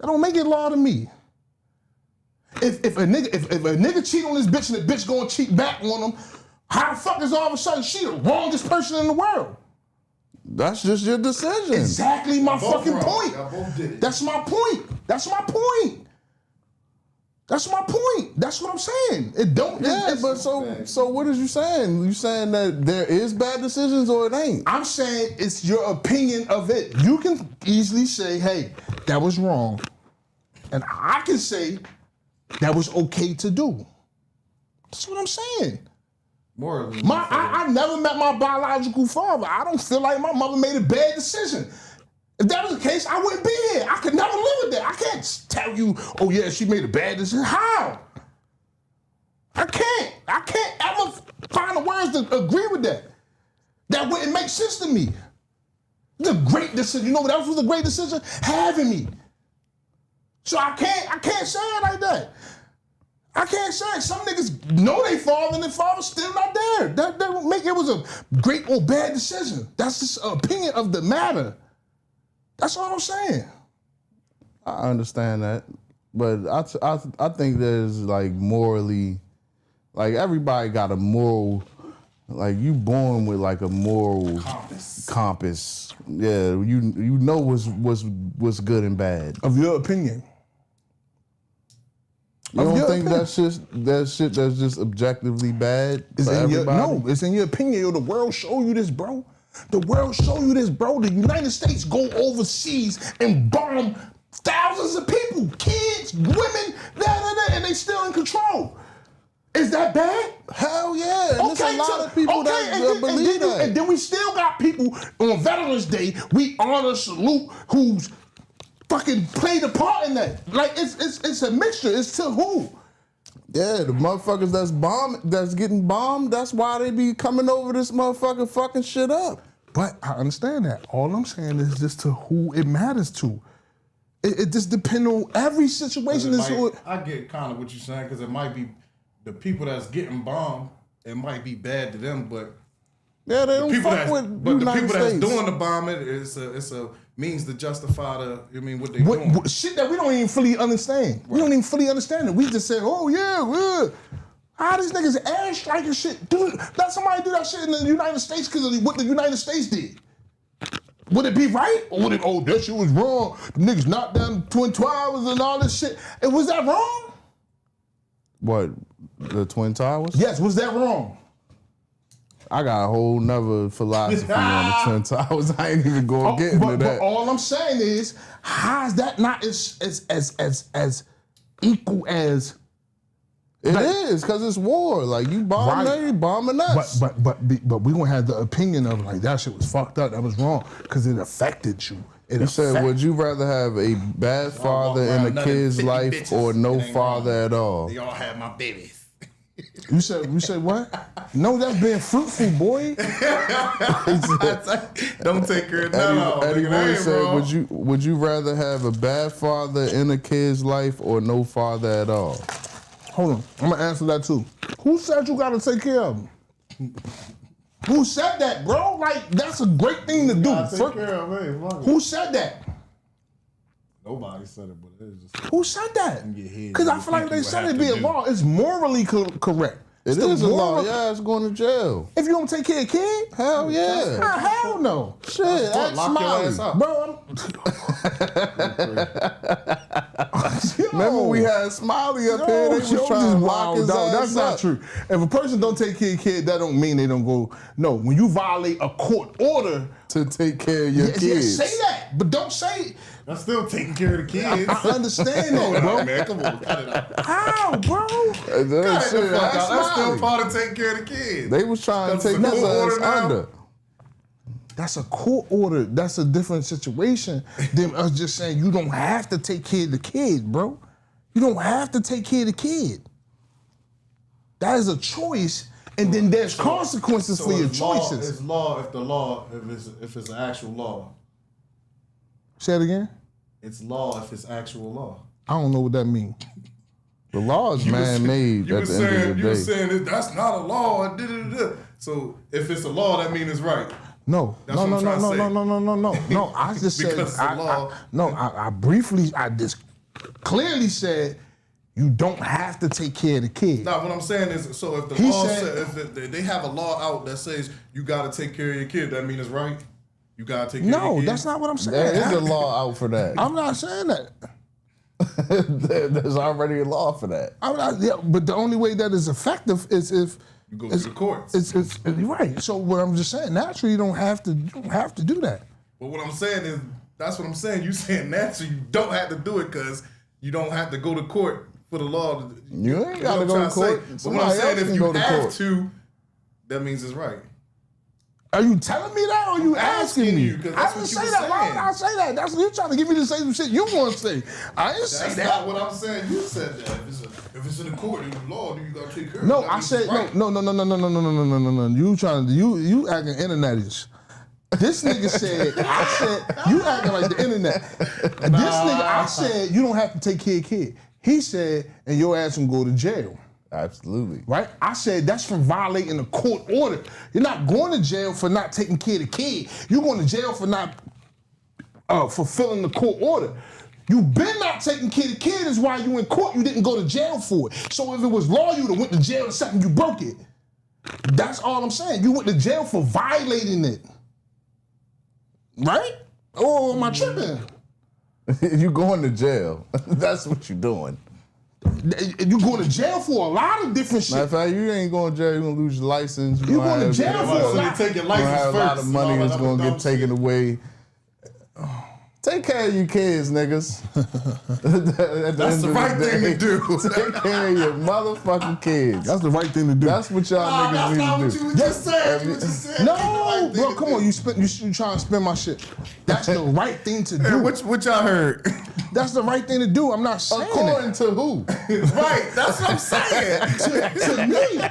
That don't make it law to me. If a nigga cheat on this bitch and the bitch gonna cheat back on him, how the fuck is all of a sudden she the wrongest person in the world? That's just your decision. Exactly my Both fucking wrong. point. Y'all both did it. That's my point. That's my point. That's my point. That's what I'm saying. It don't. Yeah, it's, but so what is you saying? You saying that there is bad decisions or it ain't? I'm saying it's your opinion of it. You can easily say, "Hey, that was wrong," and I can say that was okay to do. That's what I'm saying. Morally. I never met my biological father. I don't feel like my mother made a bad decision. If that was the case, I wouldn't be here. I could never live with that. I can't tell you, oh yeah, she made a bad decision. How? I can't ever find the words to agree with that. That wouldn't make sense to me. The great decision. You know what else was a great decision? Having me. So I can't say it like that. I can't say it. Some niggas know they father and their father's still not there. That don't make it was a great or bad decision. That's just an opinion of the matter. That's all I'm saying. I understand that, but I think there's like morally, like everybody got a moral, like you born with like a moral compass. Yeah, you know what's good and bad. Of your opinion. You don't think that shit that's just objectively bad for everybody? No, it's in your opinion. Yo, the world show you this, bro. The world show you this, bro. The United States go overseas and bomb thousands of people, kids, women, and they still in control. Is that bad? Hell yeah. And there's a lot of people that believe that. And then we still got people on Veterans Day, we honor, salute, who's fucking played a part in that. Like it's a mixture. It's to who? Yeah, the motherfuckers that's getting bombed, that's why they be coming over this motherfucker fucking shit up. But I understand that. All I'm saying is just to who it matters to. It just depends on every situation. I get kind of what you're saying because it might be the people that's getting bombed. It might be bad to them, but yeah, they don't fuck with but the United people that's States. doing the bombing, it's a means to justify what they doing. Shit that we don't even fully understand. Right. We don't even fully understand it. We just say, oh yeah. How these niggas air striking shit? Dude, let somebody do that shit in the United States because of what the United States did. Would it be right? Or would it, that shit was wrong. The niggas knocked down Twin Towers and all this shit. And was that wrong? What, the Twin Towers? Yes, was that wrong? I got a whole nother philosophy on the Twin Towers. I ain't even gonna get into that. But all I'm saying is, how is that not as equal as? It is, because it's war. Like, you bomb them, you bombing us. But we gonna have the opinion of like that shit was fucked up, that was wrong, because it affected you. You said, would you rather have a bad father in a kid's life or no father at all? They all have my babies. You said what? No, that's being fruitful, boy. Don't take her down. Eddie Wood said, would you rather have a bad father in a kid's life or no father at all? Hold on, I'm gonna answer that too. Who said you gotta take care of him? Who said that, bro? Like, that's a great thing to do. Take care of him. Who said that? Nobody said it, but it's just. Who said that? Because I feel like they said it be a law. It's morally correct. It is a law. Yeah, it's going to jail. If you don't take care of kids? Hell yeah. Hell no. Shit, ask Lock your Smiley. ass up. Bro, Remember we had Smiley up here. They was trying to lock his ass That's up. not true. If a person don't take care of your kid, that don't mean they don't go. No, when you violate a court order To take care of your kids. say that, but don't say. I'm still taking care of the kids. I understand that, bro. Man, come on, cut it out. How, bro? That Cut shit, it the fuck that's out. That's still Smiley. part of taking care of the kids. They was trying to That's take a his court ass order now. under. That's a court order. That's a different situation than us just saying you don't have to take care of the kid, bro. You don't have to take care of the kid. That is a choice, and then there's consequences for your it's law- choices. It's law if it's an actual law. Say it again. It's law if it's actual law. I don't know what that means. The law is man-made You at was the end of saying the you day. was saying that that's not a law. So if it's a law, that means it's right. No, That's no, what no, I'm no, trying to no, say. no, no, no, no, no, no. I just said, Because it's a law. I just clearly said you don't have to take care of the kid. Now, what I'm saying is, so if the He law said- if they have a law out that says you got to take care of your kid, that means it's right. You got to take care of No, your kid. that's not what I'm saying. There is a law out for that. I'm not saying that. There's already a law for that. I'm not, yeah, but the only way that is effective is if You go to the courts. It's right. So what I'm just saying, naturally, you don't have to do that. But what I'm saying is, that's what I'm saying. You saying naturally you don't have to do it because you don't have to go to court for the law. You ain't gotta know what go I'm to trying court. say. But what Somebody I'm saying, else if can you go to have court. to, that means it's right. Are you telling me that, or are you asking asking me? you, 'cause I that's didn't what you say was that. Why saying. would I say that? That's you trying to get me to say some shit you want to say. I didn't say That's that. not what I'm saying. You said that. If it's in the court in the law, then you gotta take care of it. No, That I means said it's right. no. You trying to you acting internetish. This nigga said I said you acting like the internet. This nigga I said you don't have to take care of kid. He said and your ass can go to jail. Absolutely. Right? I said that's from violating a court order. You're not going to jail for not taking care of the kid. You're going to jail for not fulfilling the court order. You been not taking care of the kid is why you in court. You didn't go to jail for it. So if it was law, you'd have went to jail the second you broke it. That's all I'm saying. You went to jail for violating it. Right? Or am I tripping? You going to jail. That's what you're doing. You going to jail for a lot of different Matter shit. of fact, you ain't going to jail. You're going to lose your license. You going to jail for a So you lot. take your You're going to license have a lot of first. money and all that's that going to other get taken dumb away. Take care of your kids, niggas. That's the right thing to do. Take care of your motherfucking kids. That's the right thing to do. That's what y'all Nah, that's not niggas what need to you do. was just saying. You was just saying. No, bro, come on. You trying to spin my shit. That's the right thing to Hey, do. what y'all heard? That's the right thing to do. I'm not saying According to who? Right, that's what I'm saying. to me.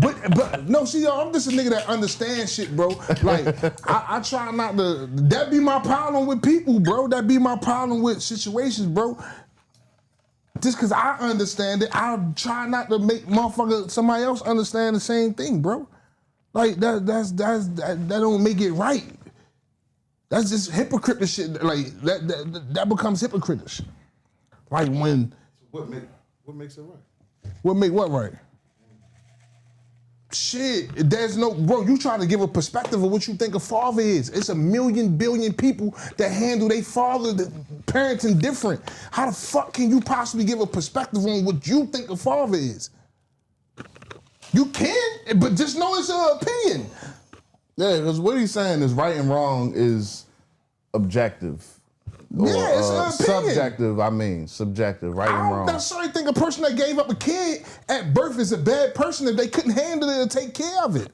But no, see, yo, I'm just a nigga that understands shit, bro. Like, I try not to. That be my problem with people, bro. That be my problem with situations, bro. Just because I understand it, I try not to make somebody else understand the same thing, bro. Like that don't make it right. That's just hypocrite shit. Like that becomes hypocritish. Like when What makes it right? what make what right? Shit, there's no bro. You trying to give a perspective of what you think a father is. It's a million billion people that handle their father, the parenting different. How the fuck can you possibly give a perspective on what you think a father is? You can, but just know it's an opinion. Yeah, because what he's saying is right and wrong is objective. Or, Yeah, it's an opinion. subjective, I mean. Subjective, right and I don't wrong. necessarily think a person that gave up a kid at birth is a bad person if they couldn't handle it or take care of it.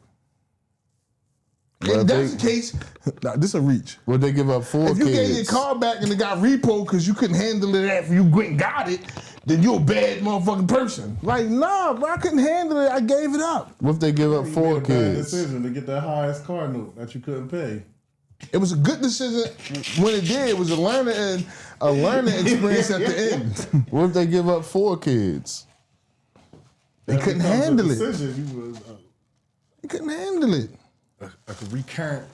Well, If that's they- the case, nah, this a reach. Would they give up 4 If you kids? gave your car back and it got repo because you couldn't handle it after you went and got it, then you're a bad motherfucking person. Like, nah, bro, I couldn't handle it. I gave it up. What if they give up 4 You made a bad kids? decision to get that highest car note that you couldn't pay. It was a good decision when it did. It was a learning experience at the end. What if they give up 4 kids? They couldn't That becomes a handle it. decision. You was They couldn't handle it. a recurrent.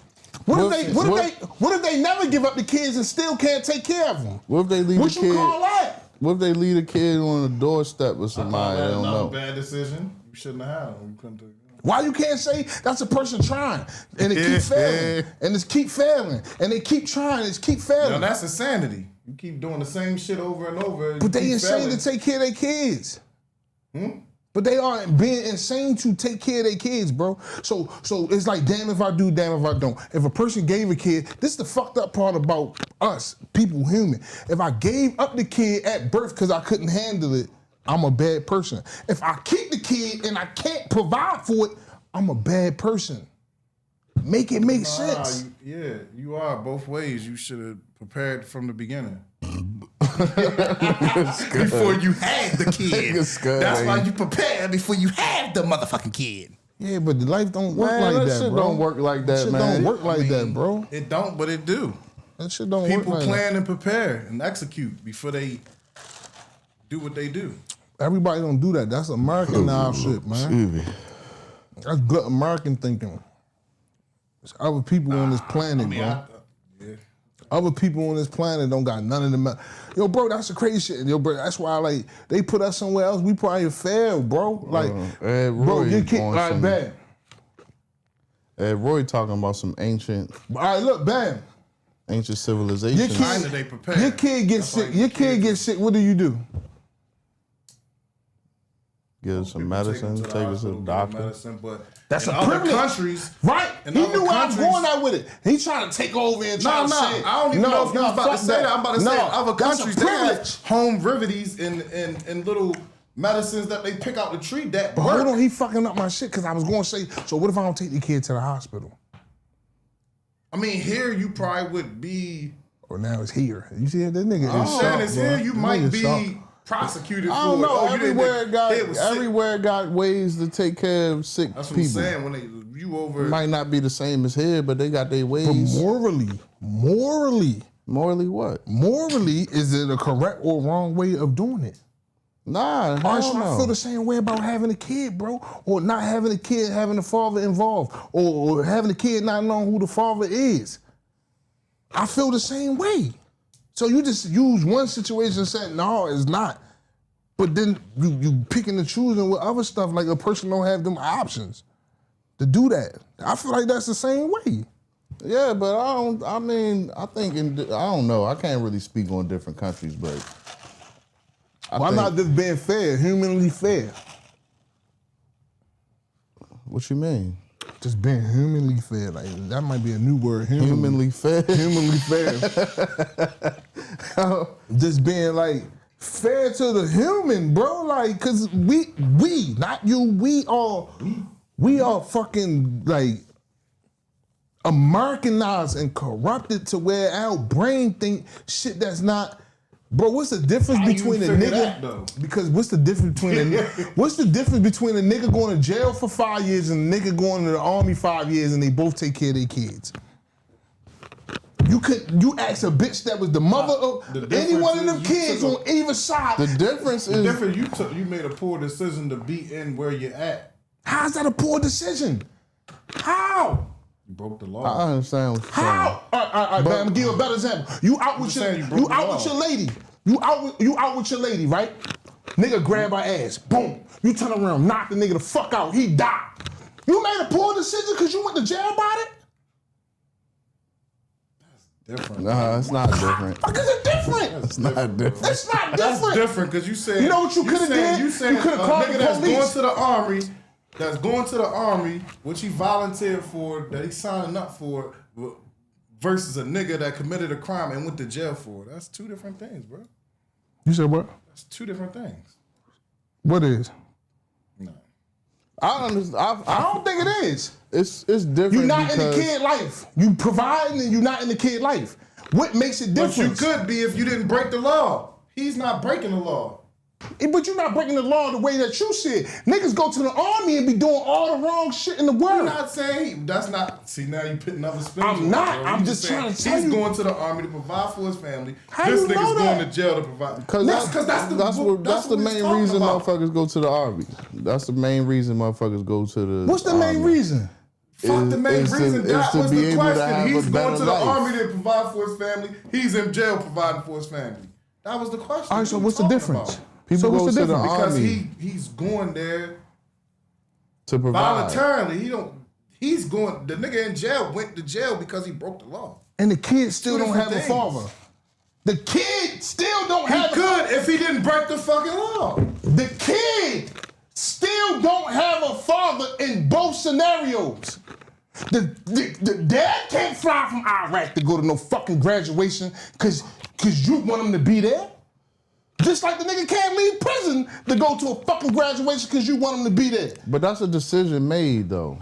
What if they never give up the kids and still can't take care of them? What if they leave What a you kid? call that? What if they leave a kid on a doorstep with somebody they That's don't not know? a bad decision. You shouldn't have had them. You couldn't do it. Why you can't say that's a person trying and it keep failing and it's keep failing and they keep trying and it's keep failing? Now that's insanity. You keep doing the same shit over and over. And But they keep insane failing. to take care of their kids. But they are being insane to take care of their kids, bro. So it's like, damn if I do, damn if I don't. If a person gave a kid, this is the fucked up part about us, people, human. If I gave up the kid at birth because I couldn't handle it, I'm a bad person. If I keep the kid and I can't provide for it, I'm a bad person. Make it make sense. You are both ways. You should have prepared from the beginning. Before you had the kid. Good, That's man. why you prepared before you had the motherfucking kid. Yeah, but the life don't work Man, like that that, shit bro. don't work like that, shit man. don't work like that, bro. It don't, but it do. That shit don't People work like plan and prepare and execute before they do what they do. that. Everybody don't do that. That's Americanized shit, man. That's good American thinking. There's other people on this planet, bro. Other people on this planet don't got none of them. Yo, bro, that's the crazy shit. Yo, bro, that's why, like, they put us somewhere else. We probably failed, bro. Like, Ed bro, Roy your kid, all on right, some- bam. Ed Roy talking about some ancient All right, look, bam. civilization. Your Kinda kid, they prepare. your kid gets That's why sick. Your kid gets sick. What do? Give us some medicine, take us to the doctor. Medicine, but That's in a other privilege. countries, Right? in He other knew where I was countries- going at with it. He trying to take over and try No, to no, say it. I don't even know if you was about to fuck say that. I'm about to say in other that's a countries they have privilege. home remedies and little medicines that they pick out the tree that But work. hold on, he fucking up my shit because I was going to say, so what if I don't take the kid to the hospital? I mean, here you probably would be. Or now it's here. You see that nigga I'm is saying sharp, it's bro. here. You might Nigga be sharp. prosecuted for I don't it. know. Oh, you didn't- Everywhere it was sick. everywhere got ways to take care of sick That's what people. I'm saying. When you over, Might not be the same as here, but they got their But ways. morally, Morally what? is it a correct or wrong way of doing it? Nah, All right, hell so I no. feel the same way about having a kid, bro, or not having a kid, having the father involved, or having a kid not knowing who the father is. I feel the same way. So you just use one situation and say, no, it's not. But then you picking and choosing with other stuff like a person don't have them options to do that. I feel like that's the same way. Yeah, but I think I don't know. I can't really speak on different countries, but Why not just being fair, humanly fair? What you mean? Just being humanly fair. Like that might be a new word. Humanly fair? Humanly fair. Just being like fair to the human, bro. Like, cause we, not you, we are fucking like Americanized and corrupted to where our brain think shit that's not. Bro, what's the difference How you between a figure nigga? that, though? Because what's the difference between what's the difference between a nigga going to jail for 5 years and a nigga going to the army 5 years and they both take care of their kids? You ask a bitch that was the mother of The any one of difference them is you kids took on either side. The difference the is difference you made a poor decision to be in where you're at. How's that a poor decision? How? You broke the I law. understand what you're saying. How? All right, man, I'm gonna give you a better example. You out with just your saying you broke you the out law. with your lady. You out with your lady, right? Nigga grab her ass. Boom. You turn around, knock the nigga the fuck out. He died. You made a poor decision because you went to jail about it? Different. Nah, it's not different. Fuck is it different? It's not different. It's not That's different. different because you said. You know what you coulda did? You said You coulda a called nigga the that's police. going to the army, which he volunteered for, that he signing up for, versus a nigga that committed a crime and went to jail for it. That's two different things, bro. You said what? That's two different things. What is? No. I understand. I don't think it is. It's different. You're not in because the kid life. You providing and you're not in the kid life. What makes it But you different? could be if you didn't break the law. He's not breaking the law. But you're not breaking the law the way that you said. Niggas go to the army and be doing all the wrong shit in the I'm world. not saying that's not. See, now you put another spin. I'm on it, not. bro. I'm You just saying trying to tell he's you. going to the army to provide for his family. How This you nigga's know going that? to jail to provide. Because that's the that's what the he's main talking reason about. motherfuckers go to the army. That's the main reason motherfuckers go to the. What's the main army. reason? Fuck the main is to- reason. is That to was be the able to question. have He's a going better to the life. army to provide for his family. He's in jail providing for his family. That was the question. All right, What so are you what's the talking difference? about? People So go what's the to the difference? Because army. he's going there to provide. Voluntarily, he's going, the nigga in jail went to jail because he broke the law. And the kid still Two don't have different a father. The kid still don't have He could if he didn't break the fucking law. The kid still don't have a father in both scenarios. The dad can't fly from Iraq to go to no fucking graduation cause you want him to be there. Just like the nigga can't leave prison to go to a fucking graduation cause you want him to be there. But that's a decision made though.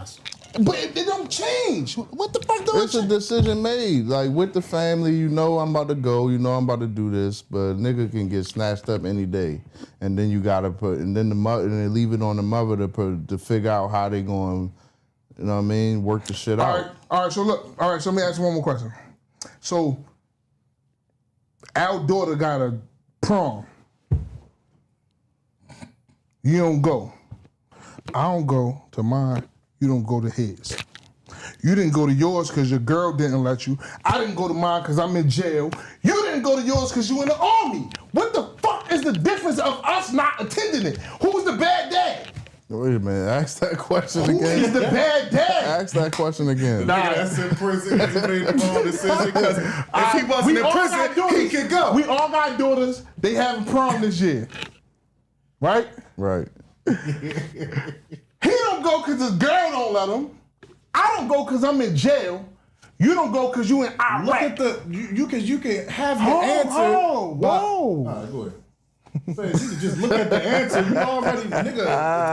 But it don't change. What the fuck don't It's a decision made. Like with the family, you know I'm about to go, you know I'm about to do this, but nigga can get snatched up any day. And then you gotta then the mother, and they leave it on the mother to figure out how they going, you know what I mean, work the shit out. All right, so let me ask you one more question. So our daughter got a prom. You don't go. I don't go to mine. You don't go to his. You didn't go to yours because your girl didn't let you. I didn't go to mine because I'm in jail. You didn't go to yours because you in the army. What the fuck is the difference of us not attending it? Who's the bad dad? Wait a minute, ask that question Who again. is the bad dad? Ask that question again. Nigga that's in prison because he made the wrong decision. Because if he wasn't We in all prison, got daughters. he could go. We all got daughters. They having prom this year. Right? Right. He don't go because his girl don't let him. I don't go because I'm in jail. You don't go because you in Iraq. Look at the you can have your answer. Whoa. All right, go ahead. Say, you can just look at the answer. You already, nigga,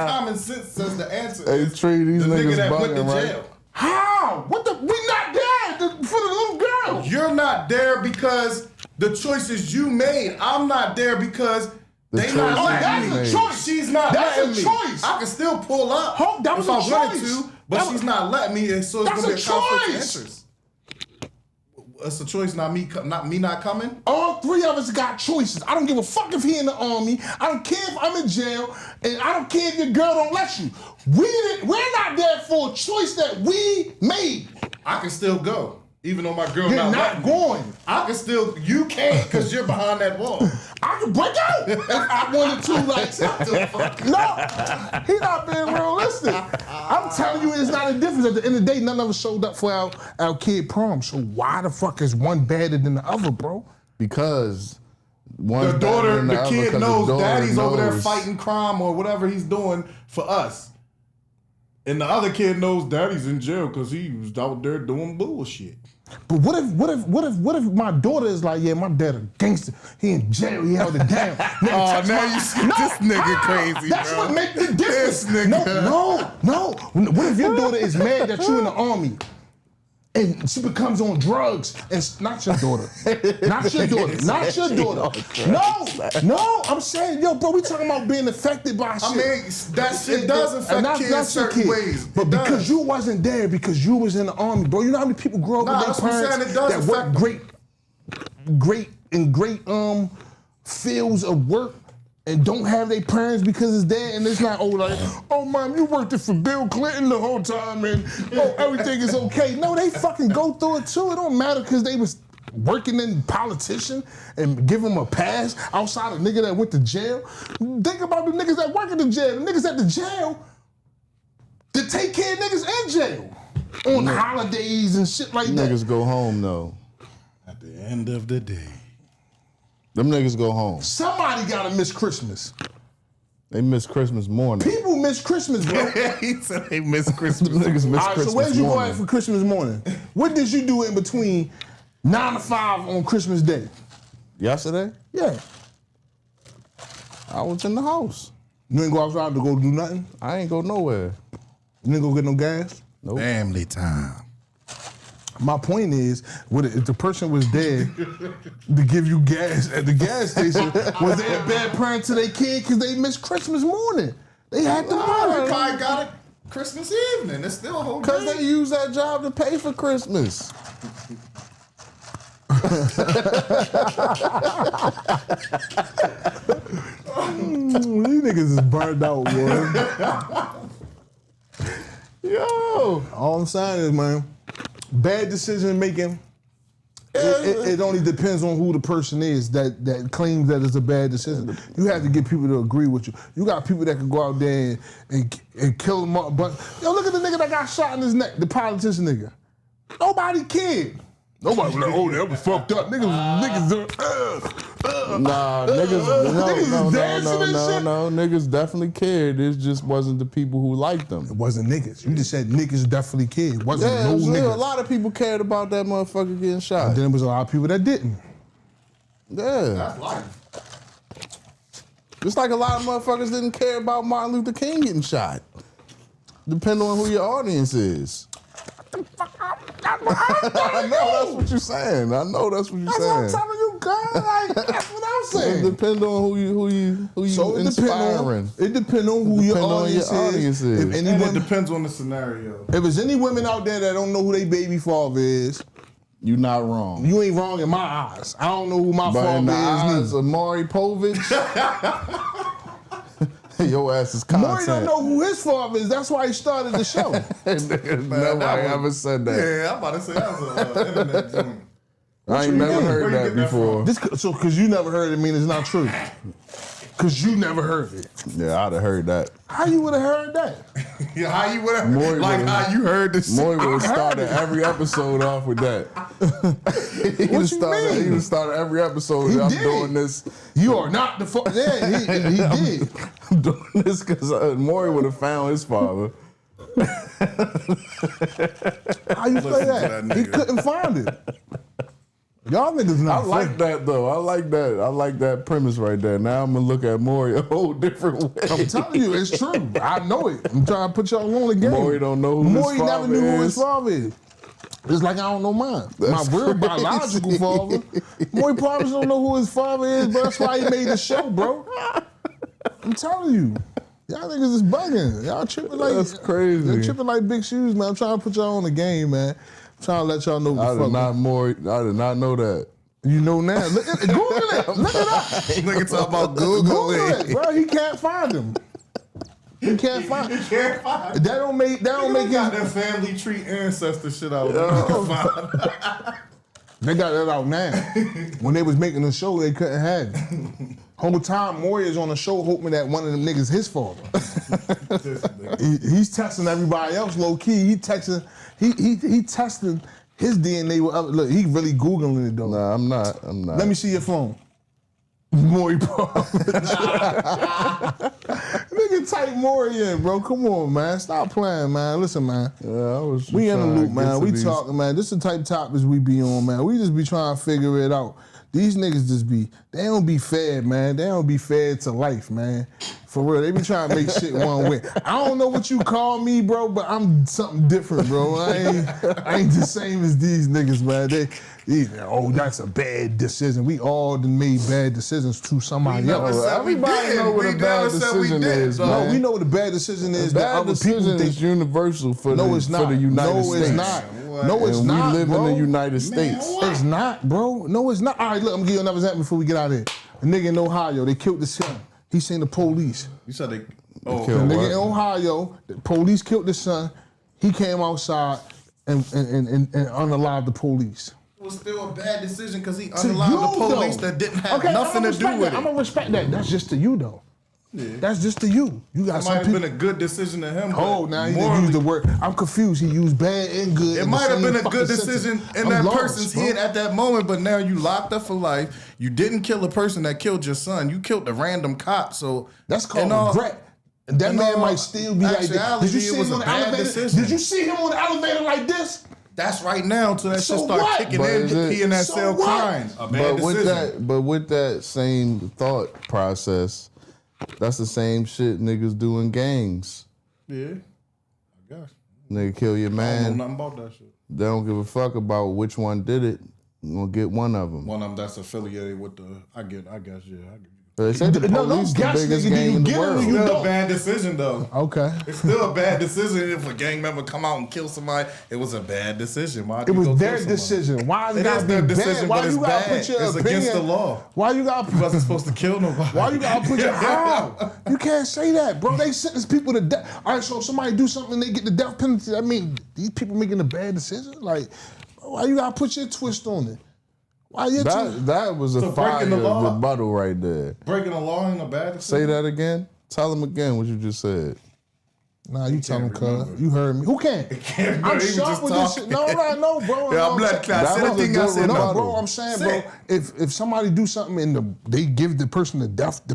common sense says the answer. Hey, is Tree, these the nigga niggas that went to bugging, right? jail. How? What the? We not there for the little girl. You're not there because the choices you made. I'm not there because they choices not Oh, letting that's me. a choice. She's not That's letting a me. choice. I can still pull up That was if I a wanted choice. to, but That she's was- not letting me, and so it's That's gonna be a a conflict of choice. interest. It's a choice, not me not coming. All three of us got choices. I don't give a fuck if he in the army. I don't care if I'm in jail, and I don't care if your girl don't let you. We're not there for a choice that we made. I can still go, even though my girl You're not not letting me. going. I can still. You can't because you're behind that wall. I could break out if I wanted to. Like, no, he's not being realistic. I'm telling you, it's not a difference. At the end of the day, none of us showed up for our kid prom. So why the fuck is one better than the other, bro? Because one's The better daughter, than the other, kid 'cause knows daughter daddy's over there knows. fighting crime or whatever he's doing for us. And the other kid knows daddy's in jail because he was out there doing bullshit. But what if my daughter is like, yeah, my dad a gangster. He in jail. He held it down. Nigga, touch now my- you see this nigga crazy, That's bro. what makes the difference. This nigga. No. What if your daughter is mad that you in the army? And she becomes on drugs, and not your daughter, not your daughter, not your daughter. No, I'm saying, yo, bro, we talking about being affected by shit. I mean, that shit does affect kids your certain ways. But It because does. you wasn't there, because you was in the army, bro, you know how many people grow up Nah, with that's their what I'm parents saying, it does that work affect great fields of work and don't have their parents because it's there, and it's not oh mom, you worked it for Bill Clinton the whole time, and everything is okay. No, they fucking go through it too. It don't matter because they was working in politician and give them a pass outside a nigga that went to jail. Think about the niggas that work in the jail. The niggas at the jail that take care of niggas in jail on holidays and shit like that. Niggas go home though. At the end of the day. Them niggas go home. Somebody gotta miss Christmas. They miss Christmas morning. People miss Christmas, bro. He said they miss Christmas. Them niggas miss All right, Christmas so where did you go morning. at for Christmas morning? What did you do in between 9 to 5 on Christmas Day? Yesterday, Yeah. I was in the house. You ain't go outside to go do nothing? I ain't go nowhere. You didn't go get no gas? Nope. Family time. My point is, if the person was there to give you gas at the gas station, was they a bad parent to their kid because they missed Christmas morning? They had to They money. probably got it Christmas evening. It's still a whole day. Because they use that job to pay for Christmas. These niggas is burned out, boy. Yo. All I'm saying is, man, bad decision making It only depends on who the person is that claims that it's a bad decision. You have to get people to agree with you. You got people that can go out there and kill them up. But yo, look at the nigga that got shot in his neck, the politician nigga. Nobody cared. Nobody was like, oh, that was fucked up. Niggas. Nah, niggas dancing and shit. no, niggas definitely cared. It just wasn't the people who liked them. It wasn't niggas. You just said niggas definitely cared. It wasn't Yeah, no a niggas. lot of people cared about that motherfucker getting shot. And then there was a lot of people that didn't. Yeah. That's life. Just like a lot of motherfuckers didn't care about Martin Luther King getting shot. Depending on who your audience is. I know that's what you're saying. That's what I'm telling you, God. Like, that's what I'm saying. It depends on who you So inspiring. it depends on who your audience is. If any And it women, depends on the scenario. if there's any women out there that don't know who their baby father is, You're not wrong. you ain't wrong in my eyes. I don't know who my But in father the is eyes neither. of Maury Povich, your ass is content. Maury don't know who his father is. That's why he started the show. Nobody ever said that. Yeah, I'm about to say that was an internet joint. I ain't never mean? heard Where you that get that before. Because you never heard it mean it's not true. Because you never heard it. Yeah, I'd have heard that. How you would have heard that? Yeah, how you would Maury like would've- how you heard this shit. Maury would have I heard started it. every episode off with that. He What you mean? would have started every episode. He I'm did. doing this. You are not the father. Yeah, he did. I'm doing this because Maury would have found his father. How you play to that? that He nigga. couldn't find it. Y'all niggas I not like funny. that though. I like that. I like that premise right there. Now I'm gonna look at Maury a whole different way. I'm telling you, it's true. I know it. I'm trying to put y'all on the game. Maury don't know who Maury his never father knew who his is. father is. It's like I don't know mine. That's My real crazy. biological father. Maury probably don't know who his father is, but that's why he made the show, bro. I'm telling you. Y'all niggas is bugging. Y'all tripping like That's crazy. Y'all tripping like big shoes, man. I'm trying to put y'all on the game, man. I'm trying to let y'all know what I the did fuck. not Maury. I did not know that. You know now. Look at, Google it. Look it up. Nigga talk about Google Google it, bro. He can't find him. He can't find. Can't find. That don't make Got his. that family tree ancestor shit out. Find. They got that out now. When they was making the show, they couldn't have it. Whole time Maury is on the show hoping that one of them niggas his father. He's testing everybody else low key. He testing his DNA with other. Look, he really Googling it though. Nah, I'm not. Let me see your phone. Maury Povich. Nigga type Maury in, bro. Come on, man. Stop playing, man. Listen, man. Yeah, I was. We in the trying to loop, get man. to We these- talking, man. This is the type of topics we be on, man. We just be trying to figure it out. These niggas just be, they don't be fair, man. They don't be fair to life, man. For real, they be trying to make shit one way. I don't know what you call me, bro, but I'm something different, bro. I ain't the same as these niggas, man. Oh, that's a bad decision. We all done made bad decisions to somebody never else. said we Everybody did. know what We a bad never said we decision did, is, though. man. No, we know what a bad decision is that Bad other people decision think. is universal for No, the it's not. for the United No, States. it's not. No, it's and not, we live bro. in the United States. It's not, bro. No, it's not. All right, look, I'm gonna give you another example before we get out of here. A nigga in Ohio, they killed the son. He seen the police. You said they. The Oh, killed nigga what? in Ohio, the police killed the son. He came outside and unalived the police. it was still a bad decision because he To unalived the you, police though. that didn't have Okay, nothing I'ma to do respect with that. I'm it. gonna respect that. That's just to you, though. Yeah. That's just to you. You got That some might have people. been a good decision to him. Oh, but now he didn't morally, use the word. I'm confused. He used bad and good. It in the might have same been a fucking good sentence. decision in I'm that lost, person's bro. head at that moment, but now you locked up for life. You didn't kill a person that killed your son. You killed a random cop. So That's called in all- regret. And that in man all might still be like this. actuality, Did you it see was him a on the bad elevator? decision. Did you see him on the elevator like this? That's right now until that So shit start what? kicking But in. is it- He in that So cell what? crying. A bad decision. But with that same thought process, that's the same shit niggas do in gangs. Yeah, I guess. Nigga kill your I don't man. know nothing about that shit. They don't give a fuck about which one did it. You gonna get one of them. One of them that's affiliated with the. I guess. Yeah. I get you. They say the No, police the guess, biggest nigga, do gang you in the get it or world. you Still don't? a bad decision though. Okay. It's still a bad decision if a gang member come out and kill somebody. It was a bad decision. Why It was their decision. Why It gotta is be their bad? decision, Why but it's you gotta bad. put your It's opinion? against the law. Why you gotta You wasn't supposed to kill nobody. Why you gotta put your how? You can't say that, bro. They sentence people to death. All right, so if somebody do something, they get the death penalty. I mean, these people making a bad decision. Like, why you gotta put your twist on it? Why you That was a So fire breaking the law- rebuttal right there. Breaking the law ain't a bad Say decision. that again. Tell him again what you just said. Nah, you tell him, can't cuz. remember. You heard me. Who can't? can't remember. I'm He was sharp just with this talking. shit. No, bro. Yeah, I'm no, blood clot. That Say was the a thing I good said. No, rebuttal. bro, I'm saying, Say bro, it. if somebody do something and they give the person the death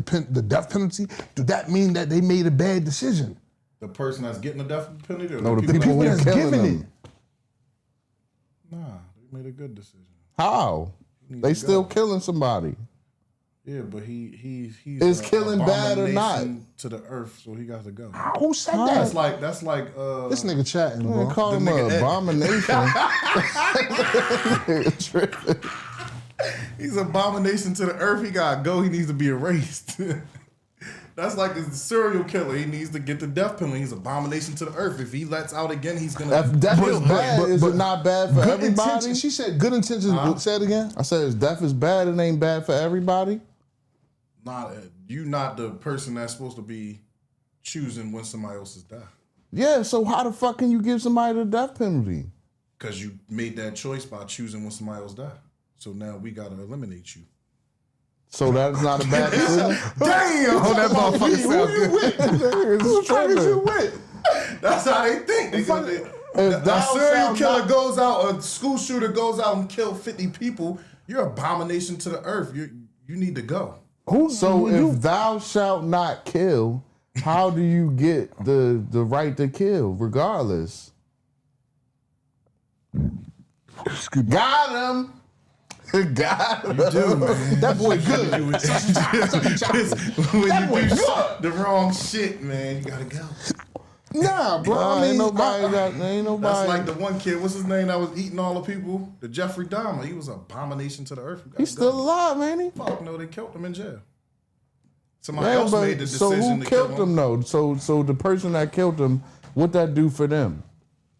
penalty, do that mean that they made a bad decision? The person that's getting the death penalty or No, the The people people who that's killing giving them. it. Nah, they made a good decision. How? They still killing somebody. Yeah, but he's Is a killing bad or not? abomination to the earth, so he got to go. Who said That's that? like This nigga chatting, Man, bro. call him nigga an Ed. abomination. Tripping. he's an abomination to the earth. He gotta go. He needs to be erased. That's like a serial killer. He needs to get the death penalty. He's an abomination to the earth. If he lets out again, he's gonna. If death is But- bad, is but- it not bad for Good everybody? intentions. She said good intentions. Say it again. I said, if death is bad, it ain't bad for everybody. You not the person that's supposed to be choosing when somebody else is die. Yeah, so how the fuck can you give somebody the death penalty? Because you made that choice by choosing when somebody else die. So now we gotta eliminate you. So that's not a bad decision? Damn, that motherfucker sound good. It's tripping. That's how they think. If A thou serial shalt killer not- goes out, a school shooter goes out and kill 50 people. You're an abomination to the earth. You need to go. So if thou shalt not kill, how do you get the right to kill regardless? Got him. Got him. Dude, man. That boy good. when you do the wrong shit, man, you gotta go. Nah, bro. I ain't mean, nobody I- got, ain't nobody. That's like the one kid, what's his name, that was eating all the people? The Jeffrey Dahmer. He was an abomination to the earth. You gotta He's still go. alive, ain't he? Fuck no, they killed him in jail. Somebody Yeah, else but made the so decision who to killed kill him though? So the person that killed him, what that do for them?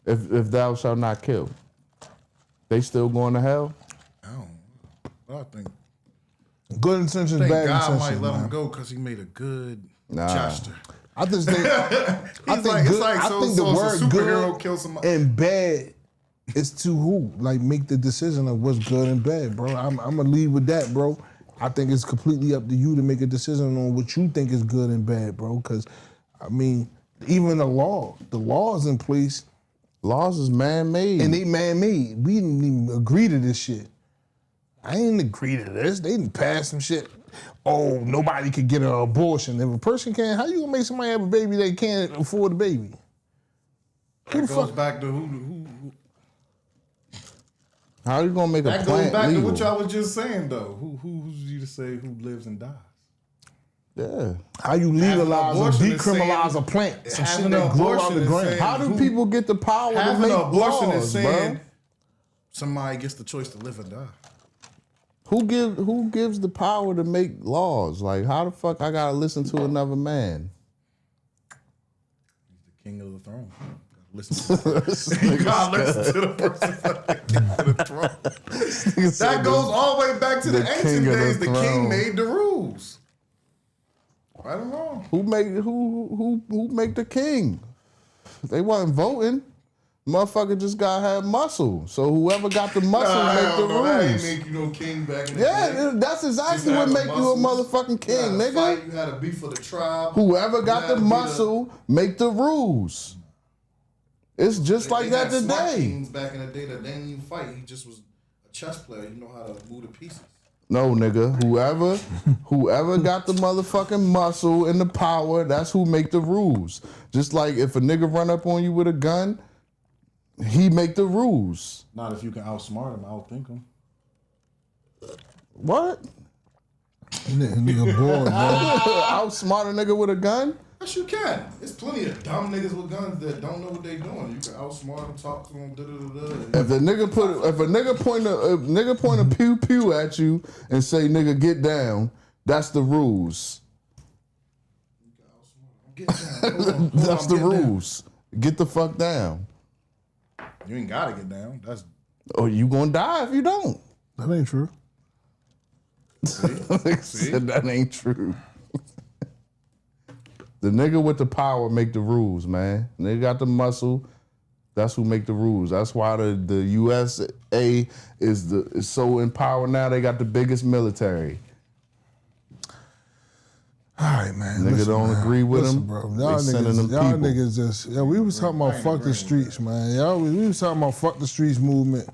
If thou shalt not kill, they still going to hell? I don't know. I think good intentions, bad God intentions. might let man. him go because he made a good Nah. gesture. I just think. I He's think like, good. it's like I so, think so the word a superhero good kills somebody. and bad is to who? Like make the decision of what's good and bad, bro. I'm gonna leave with that, bro. I think it's completely up to you to make a decision on what you think is good and bad, bro. Because, I mean, even the law is in place Laws is man-made. and they man-made. We didn't even agree to this shit. I ain't agree to this. They didn't pass some shit. Oh, nobody could get an abortion. If a person can't, how you gonna make somebody have a baby that can't afford a baby? Who That the goes fuck? back to who How you gonna make a that goes plant back legal? to what y'all was just saying though. Who's you to say who lives and dies? Yeah. How you legalize or abortion is decriminalize saying- a plant? Some shit having that an grow out abortion the is ground. saying- How do people get the power to Having make an abortion laws, is saying bro? somebody gets the choice to live or die. Who gives the power to make laws? Like, how the fuck I gotta listen to another man? He's the king of the throne. Listen to you gotta listen to the person at the king of the throne. That goes all the way back to the the ancient king of the days. The king throne. made the rules. Right or wrong? Who make the king? They wasn't voting. Motherfucker just gotta have muscle. So whoever got the muscle make the That ain't rules. make you no king back in the day. Yeah, that's exactly You what had make the you a muscles. motherfucking king, You had to nigga. fight, you had to be for the tribe. Whoever got You the had to be muscle make the rules. It's just They like that had smart today. kings back in the day that didn't even fight. He just was a chess player. You know how to move the pieces. No, nigga. Whoever got the motherfucking muscle and the power, that's who make the rules. Just like if a nigga run up on you with a gun, he make the rules. Not if you can outsmart him, outthink him. What? Nigga bored, bro. Outsmart a nigga with a gun? Yes, you can. There's plenty of dumb niggas with guns that don't know what they doing. You can outsmart them, talk to them, If a nigga point a pew pew at you and say nigga get down, that's the rules. Get down. Hold on, That's the get down. rules. Get the fuck down. You ain't gotta get down. That's Or you gonna die if you don't. That ain't true. Said that ain't true. The nigga with the power make the rules, man. Nigga got the muscle. That's who make the rules. That's why the USA is so empowered now. They got the biggest military. All right, man. Nigga listen, don't man. agree with Listen, him. bro. They Y'all sending them y'all people. niggas just. Yeah, we was talking about fuck the streets, man. We was talking about fuck the streets movement.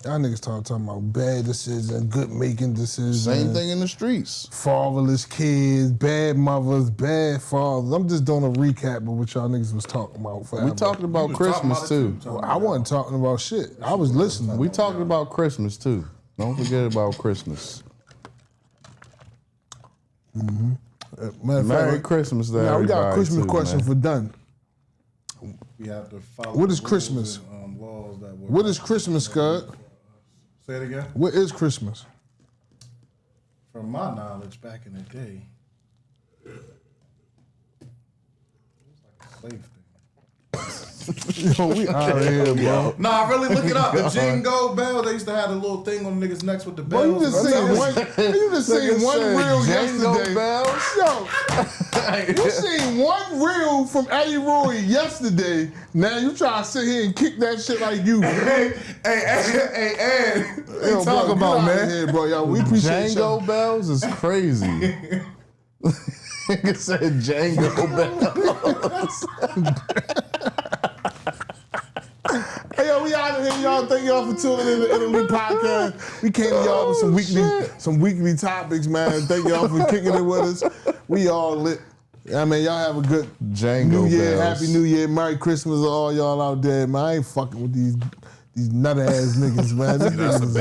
Y'all niggas talking about bad decisions, good making decisions. Same thing in the streets. Fatherless kids, bad mothers, bad fathers. I'm just doing a recap of what y'all niggas was talking about forever. We talking about was talking Christmas about it too. I wasn't talking about shit. I was listening. We talking about Christmas too. Don't forget about Christmas. Matter of Merry fact, Christmas to now we got a everybody, Christmas too, question man. for Dunn. We have to follow. What is the rules Christmas? and, laws that were. What is Christmas, Scud? Say it again. What is Christmas? From my knowledge, back in the day, it was like a slave thing. Yo, we out of here, bro. Nah, really look it up. The Jingle Bell, they used to have a little thing on niggas' necks with the Bro, bells. you just seen one. You just seen one reel Jingle yesterday. bells? Yo, you seen one reel from Eddie Roy yesterday. Now you try to sit here and kick that shit like you. Hey, Ed. What you Yo, bro, talking get about, out of man? Here, bro. Yo, we appreciate Django you. bells is crazy. Nigga said Django bells. Hey, yo, we out of here, y'all. Thank y'all for tuning in to the Italy Podcast. We came to y'all with some weekly topics, man. Thank y'all for kicking it with us. We all lit. I mean, y'all have a good Django New Year. bells. Happy New Year. Merry Christmas to all y'all out there, man. I ain't fucking with these nut ass niggas, man. These niggas is